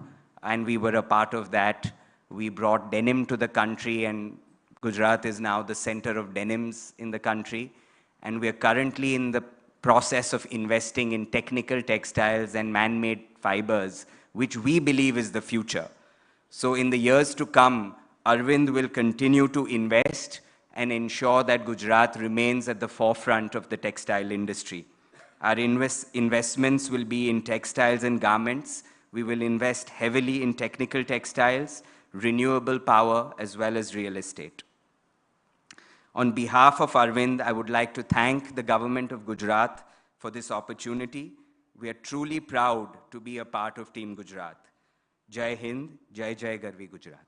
and we were a part of that. We brought denim to the country, and Gujarat is now the center of denims in the country. And we are currently in the process of investing in technical textiles and man-made fibers, which we believe is the future. So in the years to come, Arvind will continue to invest and ensure that Gujarat remains at the forefront of the textile industry. Our investments will be in textiles and garments. We will invest heavily in technical textiles, renewable power, as well as real estate. On behalf of Arvind, I would like to thank the government of Gujarat for this opportunity. We are truly proud to be a part of Team Gujarat. Jai Hind, Jai Jai Garvi Gujarat.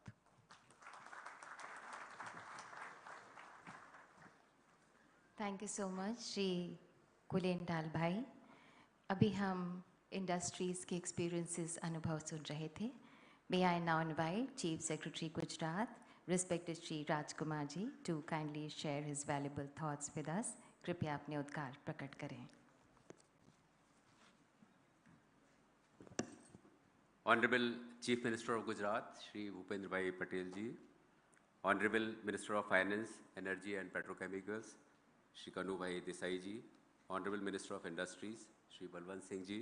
Thank you so much Shri Kulental bhai. अभी हम industries के experiences अनुभव सुन रहे थे. May I now invite chief secretary Gujarat, respected Shri Rajkumar ji, to kindly share his valuable thoughts with us. कृपया अपने उद्गार प्रकट करें. Honorable Chief Minister of Gujarat, Shri Bhupendra Bhai Patel ji, Honorable Minister of Finance, Energy and Petrochemicals, Shri Kanu Bhai Desai ji, Honorable Minister of Industries, Shri Balwant Singh ji,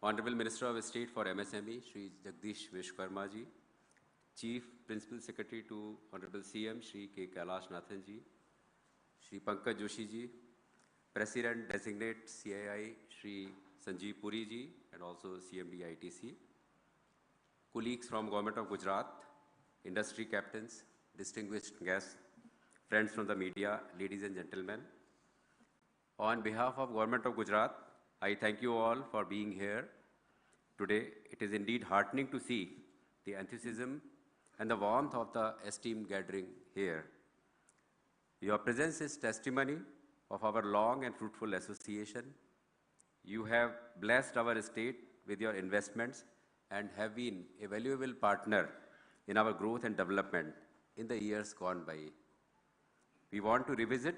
Honorable Minister of State for MSME, Shri Jagdish Vishwakarma ji, Chief Principal Secretary to Honorable CM, Shri K. Kailash Nathan ji, Shri Pankaj Joshi ji, President Designate CII, Shri Sanjeev Puri ji, and also CMD ITC, colleagues from Government of Gujarat, industry captains, distinguished guests, friends from the media, ladies and gentlemen. On behalf of Government of Gujarat, I thank you all for being here today. It is indeed heartening to see the enthusiasm and the warmth of the esteemed gathering here. Your presence is testimony of our long and fruitful association. You have blessed our state with your investments and have been a valuable partner in our growth and development in the years gone by. We want to revisit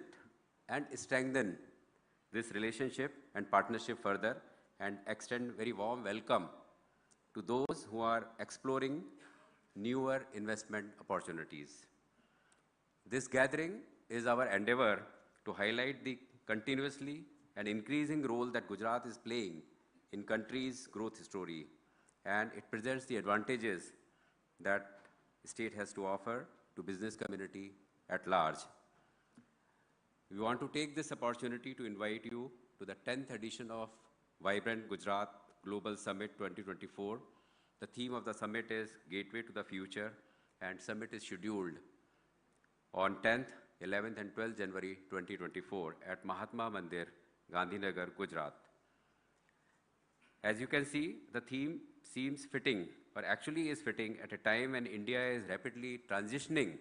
and strengthen this relationship and partnership further and extend very warm welcome to those who are exploring newer investment opportunities. This gathering is our endeavor to highlight the continuously and increasing role that Gujarat is playing in country's growth story, and it presents the advantages that the state has to offer to business community at large. We want to take this opportunity to invite you to the 10th edition of Vibrant Gujarat Global Summit 2024. The theme of the summit is Gateway to the Future, and summit is scheduled on 10th, 11th and 12th January 2024 at Mahatma Mandir, Gandhinagar, Gujarat. As you can see, the theme seems fitting, or actually is fitting at a time when India is rapidly transitioning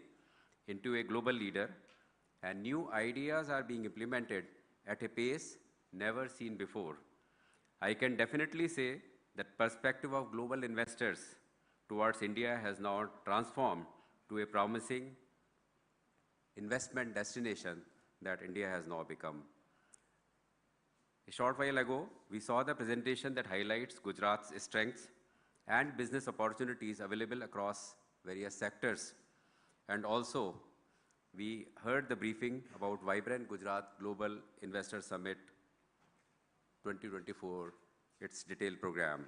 into a global leader and new ideas are being implemented at a pace never seen before. I can definitely say that perspective of global investors towards India has now transformed to a promising investment destination that India has now become. A short while ago, we saw the presentation that highlights Gujarat's strengths and business opportunities available across various sectors. And also, we heard the briefing about Vibrant Gujarat Global Investor Summit 2024, its detailed program.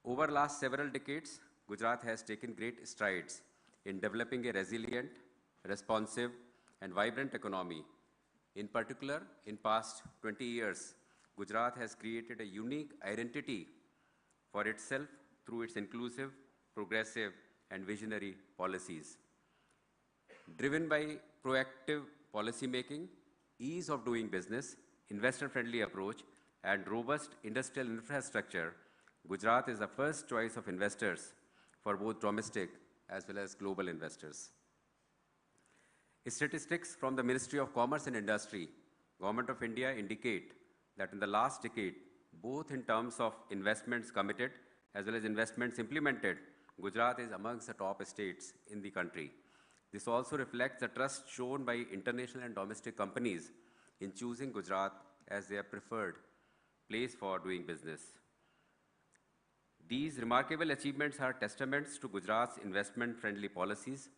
Over the last several decades, Gujarat has taken great strides in developing a resilient, responsive, and vibrant economy. In particular, in past 20 years, Gujarat has created a unique identity for itself through its inclusive, progressive, and visionary policies. Driven by proactive policy making, ease of doing business, investor-friendly approach, and robust industrial infrastructure, Gujarat is the first choice of investors for both domestic as well as global investors. Statistics from the Ministry of Commerce and Industry, Government of India indicate that in the last decade, both in terms of investments committed as well as investments implemented, Gujarat is amongst the top states in the country. This also reflects the trust shown by international and domestic companies in choosing Gujarat as their preferred place for doing business. These remarkable achievements are testaments to Gujarat's investment-friendly policies,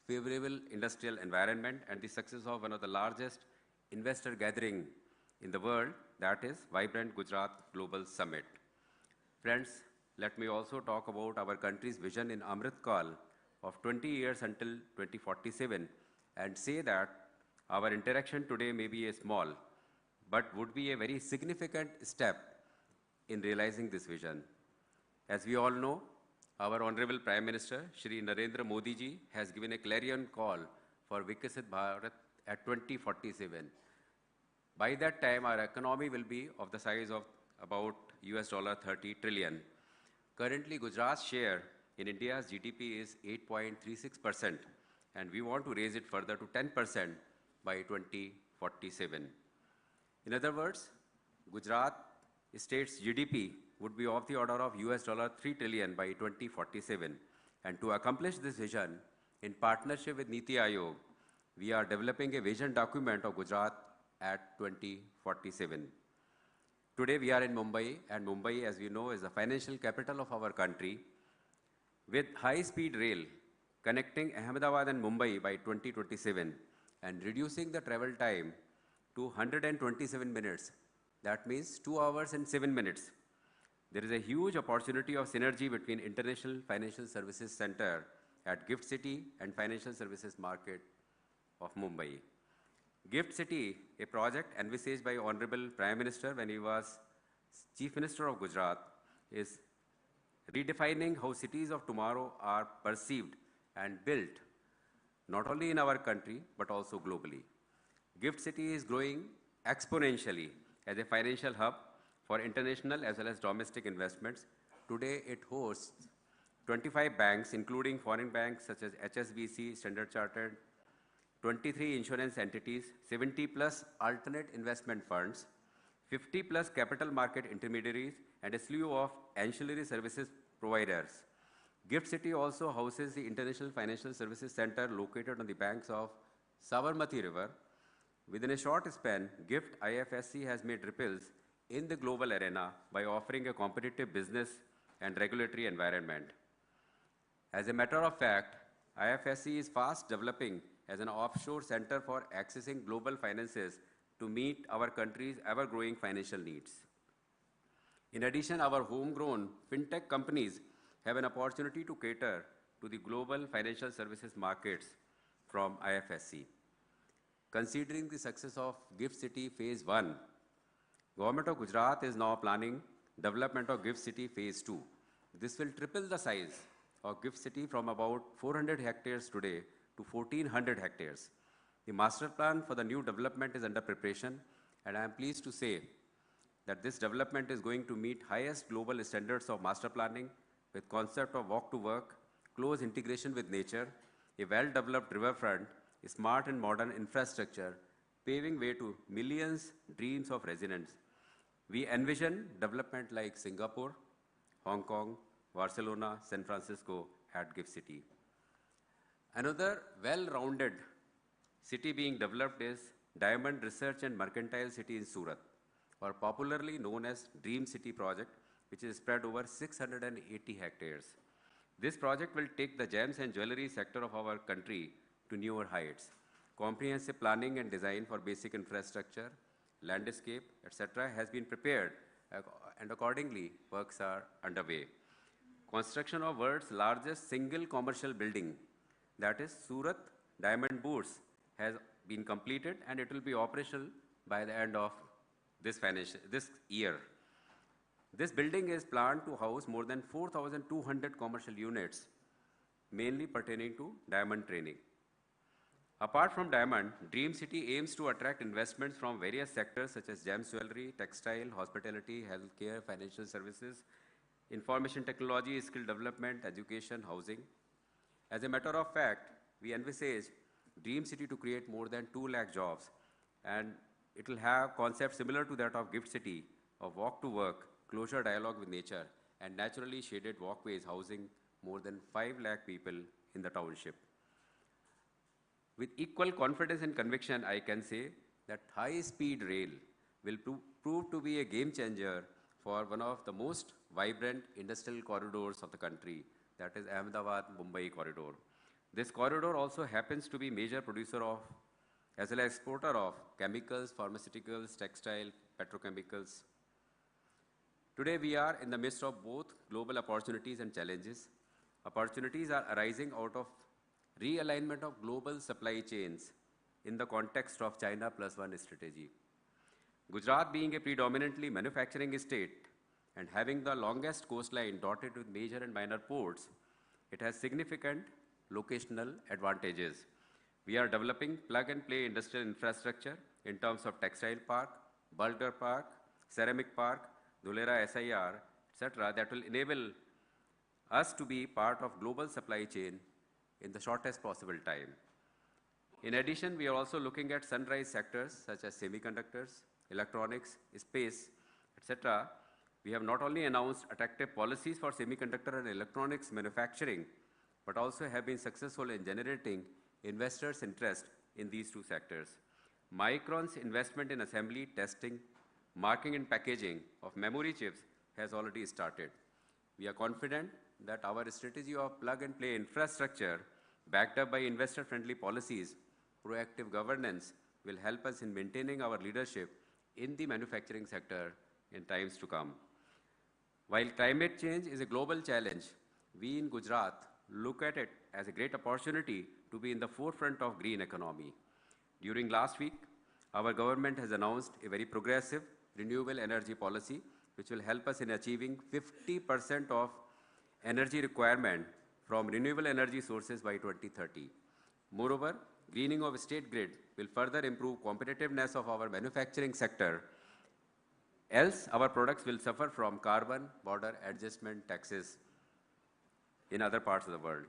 favorable industrial environment, and the success of one of the largest investor gathering in the world, that is Vibrant Gujarat Global Summit. Friends, let me also talk about our country's vision in Amrit Kal of 20 years until 2047 and say that our interaction today may be a small, but would be a very significant step in realizing this vision. As we all know, our Honorable Prime Minister, Shri Narendra Modi ji, has given a clarion call for Vikasit Bharat at 2047. By that time, our economy will be of the size of about US $30 trillion. Currently, Gujarat's share in India's GDP is 8.36%, and we want to raise it further to 10% by 2047. In other words, Gujarat state's GDP would be of the order of US $3 trillion by 2047. And to accomplish this vision, in partnership with Niti Aayog, we are developing a vision document of Gujarat at 2047. Today we are in Mumbai, and Mumbai, as we know, is the financial capital of our country. With high-speed rail connecting Ahmedabad and Mumbai by 2027 and reducing the travel time to 127 minutes, that means 2 hours and 7 minutes. There is a huge opportunity of synergy between International Financial Services Center at Gift City and Financial Services Market of Mumbai. Gift City, a project envisaged by Honorable Prime Minister when he was Chief Minister of Gujarat, is redefining how cities of tomorrow are perceived and built, not only in our country, but also globally. Gift City is growing exponentially as a financial hub for international as well as domestic investments. Today, it hosts 25 banks, including foreign banks such as HSBC, Standard Chartered, 23 insurance entities, 70 plus alternate investment funds, 50 plus capital market intermediaries, and a slew of ancillary services providers. Gift City also houses the International Financial Services Center located on the banks of Sabarmati River. Within a short span, Gift IFSC has made ripples in the global arena by offering a competitive business and regulatory environment. As a matter of fact, IFSC is fast developing as an offshore center for accessing global finances to meet our country's ever-growing financial needs. In addition, our homegrown fintech companies have an opportunity to cater to the global financial services markets from IFSC. Considering the success of GIFT City Phase 1, Government of Gujarat is now planning development of GIFT City Phase 2. This will triple the size of GIFT City from about 400 hectares today to 1,400 hectares. The master plan for the new development is under preparation, and I am pleased to say that this development is going to meet highest global standards of master planning with concept of walk to work, close integration with nature, a well-developed riverfront, a smart and modern infrastructure, paving way to millions dreams of residents. We envision development like Singapore, Hong Kong, Barcelona, San Francisco at GIFT City. Another well-rounded city being developed is Diamond Research and Mercantile City in Surat, or popularly known as Dream City project, which is spread over 680 hectares. This project will take the gems and jewelry sector of our country to newer heights. Comprehensive planning and design for basic infrastructure, landscape, etc. has been prepared, and accordingly, works are underway. Construction of world's largest single commercial building, that is Surat Diamond Boots, has been completed, and it will be operational by the end of this year. This building is planned to house more than 4,200 commercial units, mainly pertaining to diamond training. Apart from diamond, Dream City aims to attract investments from various sectors such as gems jewelry, textile, hospitality, healthcare, financial services, information technology, skill development, education, housing. As a matter of fact, we envisage Dream City to create more than 2 lakh jobs, and it will have concepts similar to that of GIFT City of walk to work, closer dialogue with nature, and naturally shaded walkways housing more than 5 lakh people in the township. With equal confidence and conviction, I can say that high-speed rail will prove to be a game changer for one of the most vibrant industrial corridors of the country, that is Ahmedabad-Mumbai corridor. This corridor also happens to be major producer of, as well as exporter of, chemicals, pharmaceuticals, textile, petrochemicals. Today we are in the midst of both global opportunities and challenges. Opportunities are arising out of realignment of global supply chains in the context of China Plus One strategy. Gujarat being a predominantly manufacturing state and having the longest coastline dotted with major and minor ports, it has significant locational advantages. We are developing plug-and-play industrial infrastructure in terms of textile park, bulker park, ceramic park, Dhulera SIR, etc., that will enable us to be part of global supply chain in the shortest possible time. In addition, we are also looking at sunrise sectors such as semiconductors, electronics, space, etc. We have not only announced attractive policies for semiconductor and electronics manufacturing, but also have been successful in generating investors' interest in these two sectors. Micron's investment in assembly, testing, marking and packaging of memory chips has already started. We are confident that our strategy of plug-and-play infrastructure, backed up by investor-friendly policies, proactive governance, will help us in maintaining our leadership in the manufacturing sector in times to come. While climate change is a global challenge, we in Gujarat look at it as a great opportunity to be in the forefront of green economy. During last week, our government has announced a very progressive renewable energy policy, which will help us in achieving 50% of energy requirement from renewable energy sources by 2030. Moreover, greening of state grid will further improve competitiveness of our manufacturing sector, else our products will suffer from carbon border adjustment taxes in other parts of the world.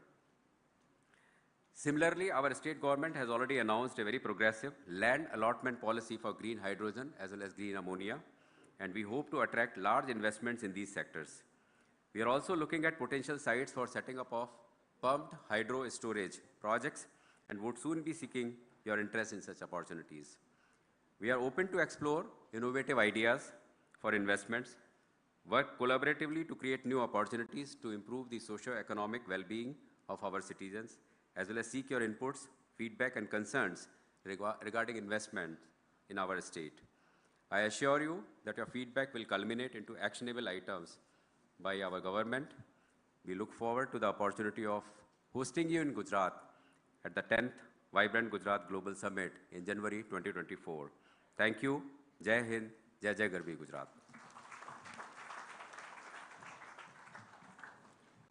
Similarly, our state government has already announced a very progressive land allotment policy for green hydrogen as well as green ammonia, and we hope to attract large investments in these sectors. We are also looking at potential sites for setting up of pumped hydro storage projects and would soon be seeking your interest in such opportunities. We are open to explore innovative ideas for investments, work collaboratively to create new opportunities to improve the socio-economic well-being of our citizens, as well as seek your inputs, feedback, and concerns regarding investment in our state. I assure you that your feedback will culminate into actionable items by our government. We look forward to the opportunity of hosting you in Gujarat at the 10th Vibrant Gujarat Global Summit in January 2024. Thank you. Jai Hind, Jai Jai Garbi Gujarat.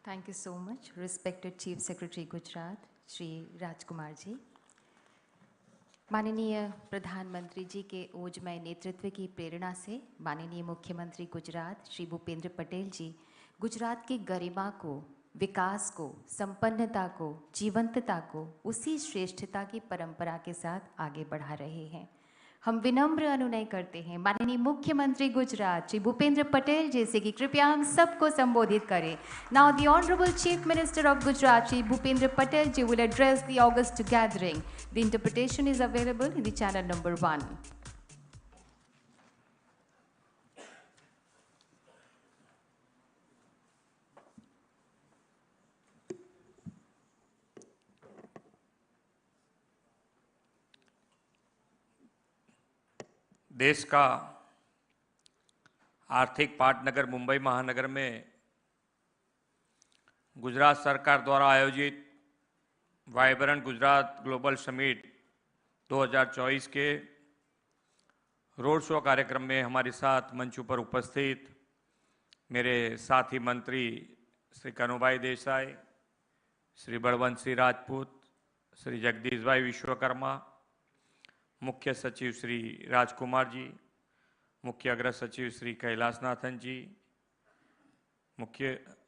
Thank you so much, respected Chief Secretary Gujarat, Shri Rajkumar ji. माननीय प्रधानमंत्री जी के ओजमय नेतृत्व की प्रेरणा से माननीय मुख्यमंत्री गुजरात श्री भूपेंद्र पटेल जी गुजरात की गरिमा को, विकास को, संपन्नता को, जीवंतता को उसी श्रेष्ठता की परंपरा के साथ आगे बढ़ा रहे हैं। हम विनम्र अनुनय करते हैं माननीय मुख्यमंत्री गुजरात श्री भूपेंद्र पटेल जी से कि कृपया हम सबको संबोधित करें। Now the honourable chief minister of Gujarat Shri Bhupendra Patel ji will address the august gathering. The interpretation is available in the channel number 1. देश का आर्थिक पाटनगर मुंबई महानगर में गुजरात सरकार द्वारा आयोजित वाइब्रेंट गुजरात ग्लोबल समिट 2024 के रोड शो कार्यक्रम में हमारे साथ मंच पर उपस्थित मेरे साथी मंत्री श्री कनुभाई देसाई, श्री बलवंत सिंह राजपूत, श्री जगदीश भाई विश्वकर्मा, मुख्य सचिव श्री राजकुमार जी, मुख्य अग्र सचिव श्री कैलाशनाथन जी,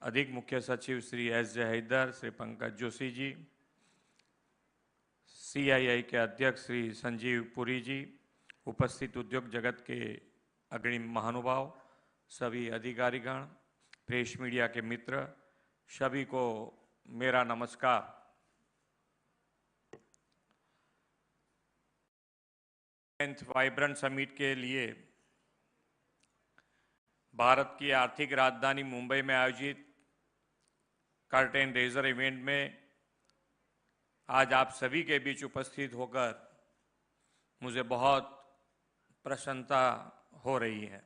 अधिक मुख्य सचिव श्री एस जे हैदर, श्री पंकज जोशी जी, CII के अध्यक्ष श्री संजीव पुरी जी, उपस्थित उद्योग जगत के अग्रणी महानुभाव, सभी अधिकारीगण, प्रेस मीडिया के मित्र, सभी को मेरा नमस्कार। वाइब्रेंट समिट के लिए भारत की आर्थिक राजधानी मुंबई में आयोजित कर्टेन रेजर इवेंट में आज आप सभी के बीच उपस्थित होकर मुझे बहुत प्रसन्नता हो रही है।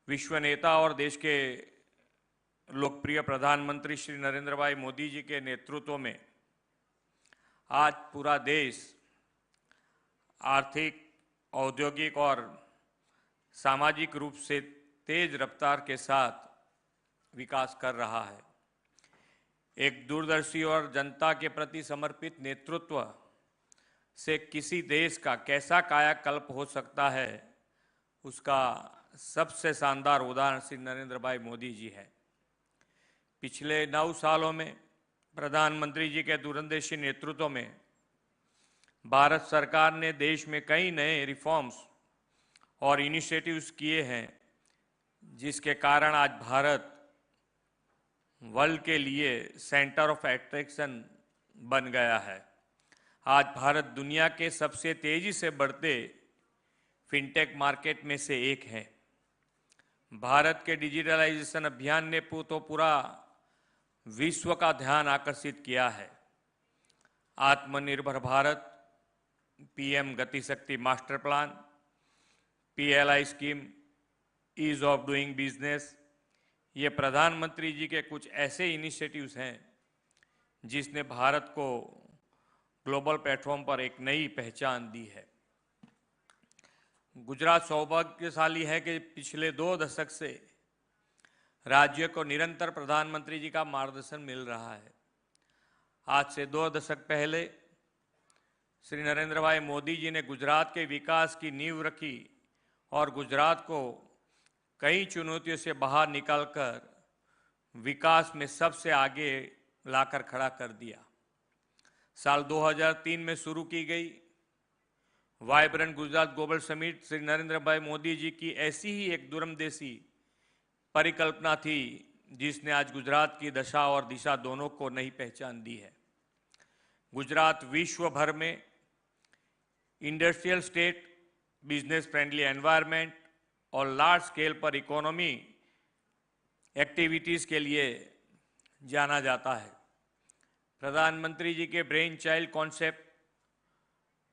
विश्व नेता और देश के लोकप्रिय प्रधानमंत्री श्री नरेंद्र भाई मोदी जी के नेतृत्व में आज पूरा देश आर्थिक, औद्योगिक और सामाजिक रूप से तेज रफ्तार के साथ विकास कर रहा है। एक दूरदर्शी और जनता के प्रति समर्पित नेतृत्व से किसी देश का कैसा कायाकल्प हो सकता है, उसका सबसे शानदार उदाहरण श्री नरेंद्र भाई मोदी जी है। पिछले 9 सालों में प्रधानमंत्री जी के दूरंदेशी नेतृत्व में भारत सरकार ने देश में कई नए रिफॉर्म्स और इनिशिएटिव्स किए हैं, जिसके कारण आज भारत वर्ल्ड के लिए सेंटर ऑफ अट्रैक्शन बन गया है। आज भारत दुनिया के सबसे तेजी से बढ़ते फिनटेक मार्केट में से एक है। भारत के डिजिटलाइजेशन अभियान ने तो पूरा विश्व का ध्यान आकर्षित किया है। आत्मनिर्भर Bharat, PM Gati Shakti master plan, PLI scheme, ease of doing business, ये प्रधानमंत्री जी के कुछ ऐसे इनिशिएटिव्स हैं जिसने भारत को ग्लोबल प्लेटफॉर्म पर एक नई पहचान दी है। गुजरात सौभाग्यशाली है कि पिछले 2 दशक से राज्य को निरंतर प्रधानमंत्री जी का मार्गदर्शन मिल रहा है। आज से 2 दशक पहले श्री नरेंद्र भाई मोदी जी ने गुजरात के विकास की नींव रखी और गुजरात को कई चुनौतियों से बाहर निकालकर विकास में सबसे आगे लाकर खड़ा कर दिया। साल 2003 में शुरू की गई vibrant Gujarat global summit Shri Narendra भाई मोदी जी की ऐसी ही एक दूरंदेशी परिकल्पना थी, जिसने आज गुजरात की दशा और दिशा दोनों को नई पहचान दी है। गुजरात विश्व भर में industrial state, business friendly environment और लार्ज स्केल पर इकोनॉमी एक्टिविटीज़ के लिए जाना जाता है। प्रधानमंत्री जी के brain child concept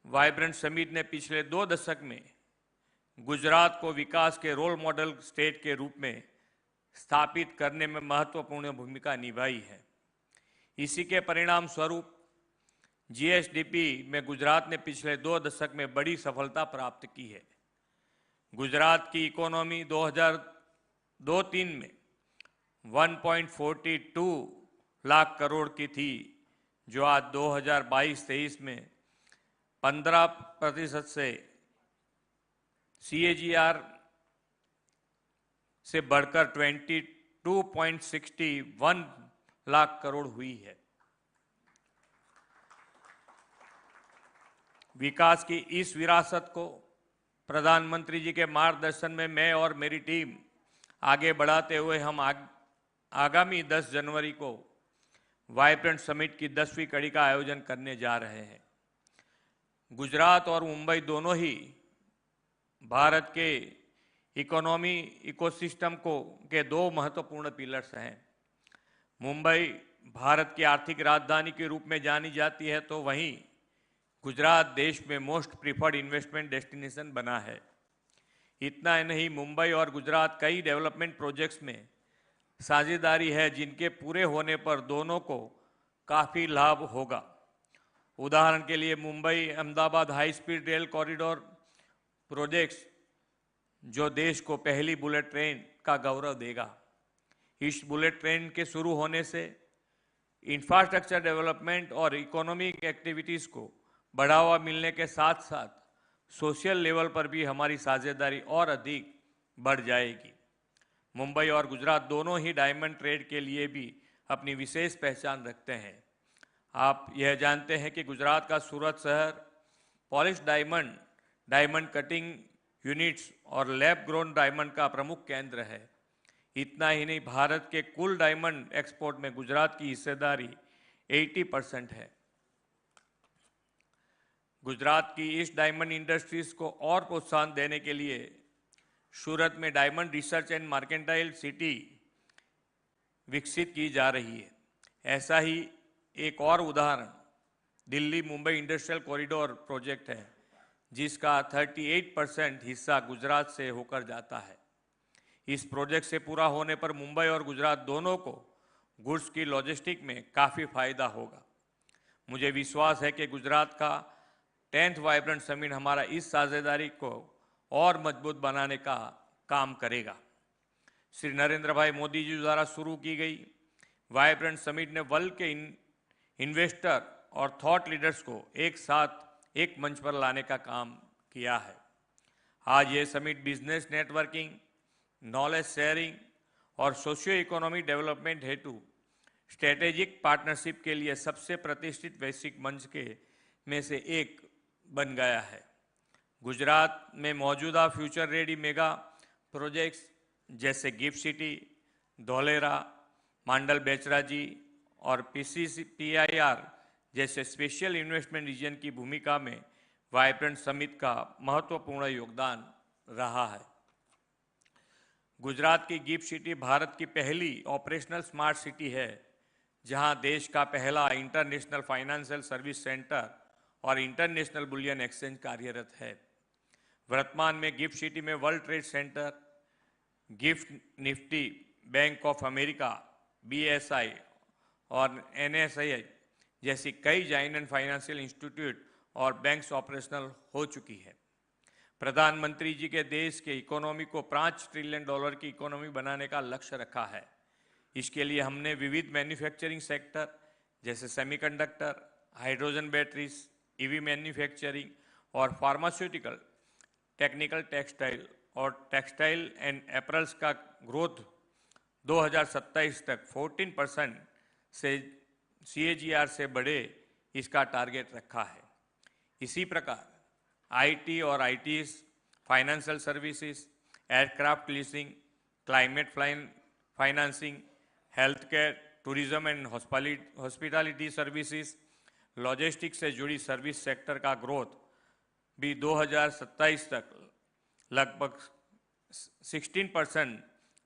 vibrant summit ने पिछले 2 दशक में गुजरात को विकास के रोल मॉडल स्टेट के रूप में स्थापित करने में महत्वपूर्ण भूमिका निभाई है। इसी के परिणाम स्वरूप जीएसडीपी में गुजरात ने पिछले 2 दशक में बड़ी सफलता प्राप्त की है। गुजरात की इकोनॉमी 2002-03 में 1.42 लाख करोड़ की थी, जो आज 2022-23 में 15% से CAGR से बढ़कर 22.61 लाख करोड़ हुई है। विकास की इस विरासत को प्रधानमंत्री जी के मार्गदर्शन में मैं और मेरी टीम आगे बढ़ाते हुए हम आगामी 10 जनवरी को वाइब्रेंट समिट की 10वीं कड़ी का आयोजन करने जा रहे हैं। गुजरात और मुंबई दोनों ही भारत के इकोनॉमी इकोसिस्टम के 2 महत्वपूर्ण पिलर्स हैं। मुंबई भारत की आर्थिक राजधानी के रूप में जानी जाती है, तो वहीं गुजरात देश में मोस्ट प्रीफर्ड इन्वेस्टमेंट डेस्टिनेशन बना है। इतना ही नहीं, मुंबई और गुजरात कई डेवलपमेंट प्रोजेक्ट्स में साझेदारी है, जिनके पूरे होने पर दोनों को काफ़ी लाभ होगा। उदाहरण के लिए Mumbai Ahmedabad high speed rail corridor projects, जो देश को पहली बुलेट ट्रेन का गौरव देगा। इस बुलेट ट्रेन के शुरू होने से इंफ्रास्ट्रक्चर डेवलपमेंट और इकोनॉमिक एक्टिविटीज़ को बढ़ावा मिलने के साथ साथ सोशल लेवल पर भी हमारी साझेदारी और अधिक बढ़ जाएगी। मुंबई और गुजरात दोनों ही डायमंड ट्रेड के लिए भी अपनी विशेष पहचान रखते हैं। आप यह जानते हैं कि गुजरात का सूरत शहर polish diamond, diamond cutting units और लैब ग्रोन डायमंड का प्रमुख केंद्र है। इतना ही नहीं, भारत के कुल डायमंड एक्सपोर्ट में गुजरात की हिस्सेदारी 80% है। गुजरात की इस डायमंड इंडस्ट्रीज को और प्रोत्साहन देने के लिए सूरत में diamond research and mercantile city विकसित की जा रही है। ऐसा ही एक और उदाहरण Delhi Mumbai industrial corridor project है, जिसका 38% हिस्सा गुजरात से होकर जाता है। इस प्रोजेक्ट से पूरा होने पर मुंबई और गुजरात दोनों को गुड्स की लॉजिस्टिक में काफ़ी फायदा होगा। मुझे विश्वास है कि गुजरात का 10th वाइब्रेंट समिट हमारा इस साझेदारी को और मजबूत बनाने का काम करेगा। श्री नरेंद्र भाई मोदी जी द्वारा शुरू की गई वाइब्रेंट समिट ने वर्ल्ड के इन्वेस्टर और थॉट लीडर्स को एक साथ एक मंच पर लाने का काम किया है। आज ये summit business networking, knowledge sharing और सोशियो इकोनॉमिक डेवलपमेंट हेतु स्ट्रेटेजिक पार्टनरशिप के लिए सबसे प्रतिष्ठित वैश्विक मंच के में से एक बन गया है। गुजरात में मौजूदा फ्यूचर रेडी मेगा प्रोजेक्ट्स जैसे गिफ्ट सिटी, धोलेरा, मांडल बेचराजी और PIR जैसे स्पेशल इन्वेस्टमेंट रीजन की भूमिका में वाइब्रेंट समिट का महत्वपूर्ण योगदान रहा है। गुजरात की गिफ्ट सिटी भारत की पहली ऑपरेशनल स्मार्ट सिटी है, जहां देश का पहला इंटरनेशनल फाइनेंशियल सर्विस सेंटर और इंटरनेशनल बुलियन एक्सचेंज कार्यरत है। वर्तमान में गिफ्ट सिटी में world trade centre, gift Nifty, bank of America, BSI और NSI जैसी कई जाइंट फाइनेंशियल इंस्टीट्यूट और बैंक्स ऑपरेशनल हो चुकी है। प्रधानमंत्री जी के देश के इकोनॉमी को $5 ट्रिलियन की इकोनॉमी बनाने का लक्ष्य रखा है। इसके लिए हमने विविध मैन्युफैक्चरिंग सेक्टर जैसे semiconductor, hydrogen batteries, EV manufacturing और फार्मास्यूटिकल, टेक्निकल टेक्सटाइल और टेक्सटाइल एंड एपरल्स का ग्रोथ 2027 तक 14% से CAGR से बढ़े, इसका टारगेट रखा है। इसी प्रकार IT और ITs, financial services, aircraft leasing, climate financing, health care, tourism and hospitality services, logistics से जुड़ी सर्विस सेक्टर का ग्रोथ भी 2027 तक लगभग 16%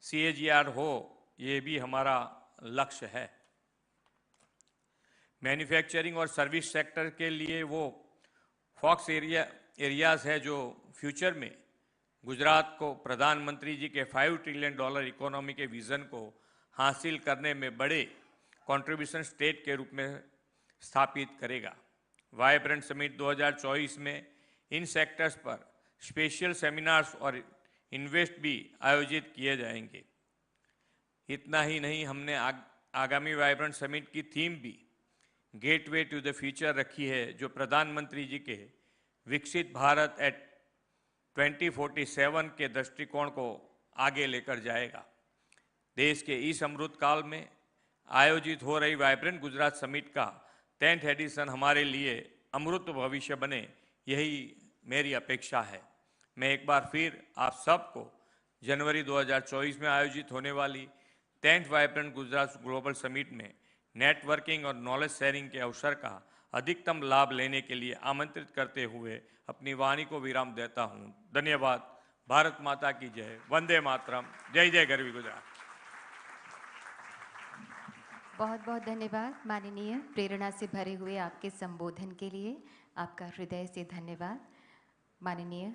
CAGR हो, ये भी हमारा लक्ष्य है। मैन्युफैक्चरिंग और सर्विस सेक्टर के लिए वो फॉक्स एरियाज है जो फ्यूचर में गुजरात को प्रधानमंत्री जी के $5 ट्रिलियन इकोनॉमी के विजन को हासिल करने में बड़े कंट्रीब्यूशन स्टेट के रूप में स्थापित करेगा। वाइब्रेंट समिट 2024 में इन सेक्टर्स पर स्पेशल सेमिनार्स और इन्वेस्ट भी आयोजित किए जाएंगे। इतना ही नहीं, हमने आगामी वाइब्रेंट समिट की थीम भी गेटवे टू द फ्यूचर रखी है, जो प्रधानमंत्री जी के विकसित भारत एट 2047 के दृष्टिकोण को आगे लेकर जाएगा। देश के इस अमृत काल में आयोजित हो रही वाइब्रेंट गुजरात समिट का 10th एडिशन हमारे लिए अमृत भविष्य बने, यही मेरी अपेक्षा है। मैं एक बार फिर आप सबको जनवरी 2024 में आयोजित होने वाली 10th vibrant Gujarat global summit में नेटवर्किंग और नॉलेज शेयरिंग के अवसर का अधिकतम लाभ लेने के लिए आमंत्रित करते हुए अपनी वाणी को विराम देता हूं। धन्यवाद। भारत माता की जय। वंदे मातरम। जय जय गरवी गुजरात। बहुत बहुत धन्यवाद माननीय। प्रेरणा से भरे हुए आपके संबोधन के लिए आपका हृदय से धन्यवाद। माननीय,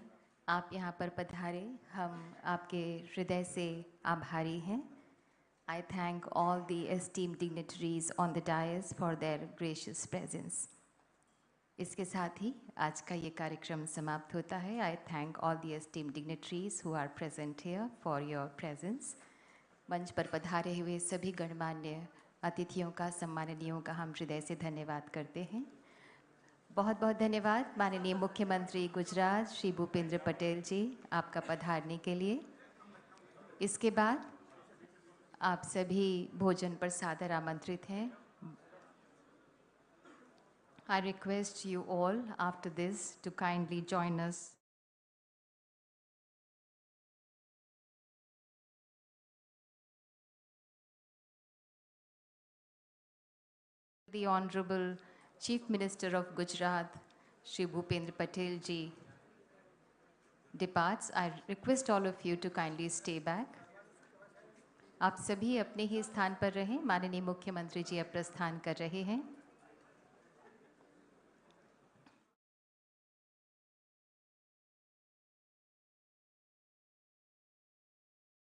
आप यहाँ पर पधारे, हम आपके हृदय से आभारी हैं। I thank all the esteemed dignitaries on the dais for their gracious presence. इसके साथ ही आज का ये कार्यक्रम समाप्त होता है। I thank all the esteemed dignitaries who are present here for your presence. मंच पर पधारे हुए सभी गणमान्य अतिथियों का, सम्माननीयों का हम हृदय से धन्यवाद करते हैं। बहुत बहुत धन्यवाद माननीय मुख्यमंत्री गुजरात श्री भूपेंद्र पटेल जी, आपका पधारने के लिए। इसके बाद आप सभी भोजन पर सादर आमंत्रित हैं। I request you all after this to kindly join us. The Honorable Chief Minister of Gujarat, Shri Bhupendra Patel ji departs. I request all of you to kindly stay back. आप सभी अपने ही स्थान पर रहें। माननीय मुख्यमंत्री जी अब प्रस्थान कर रहे हैं।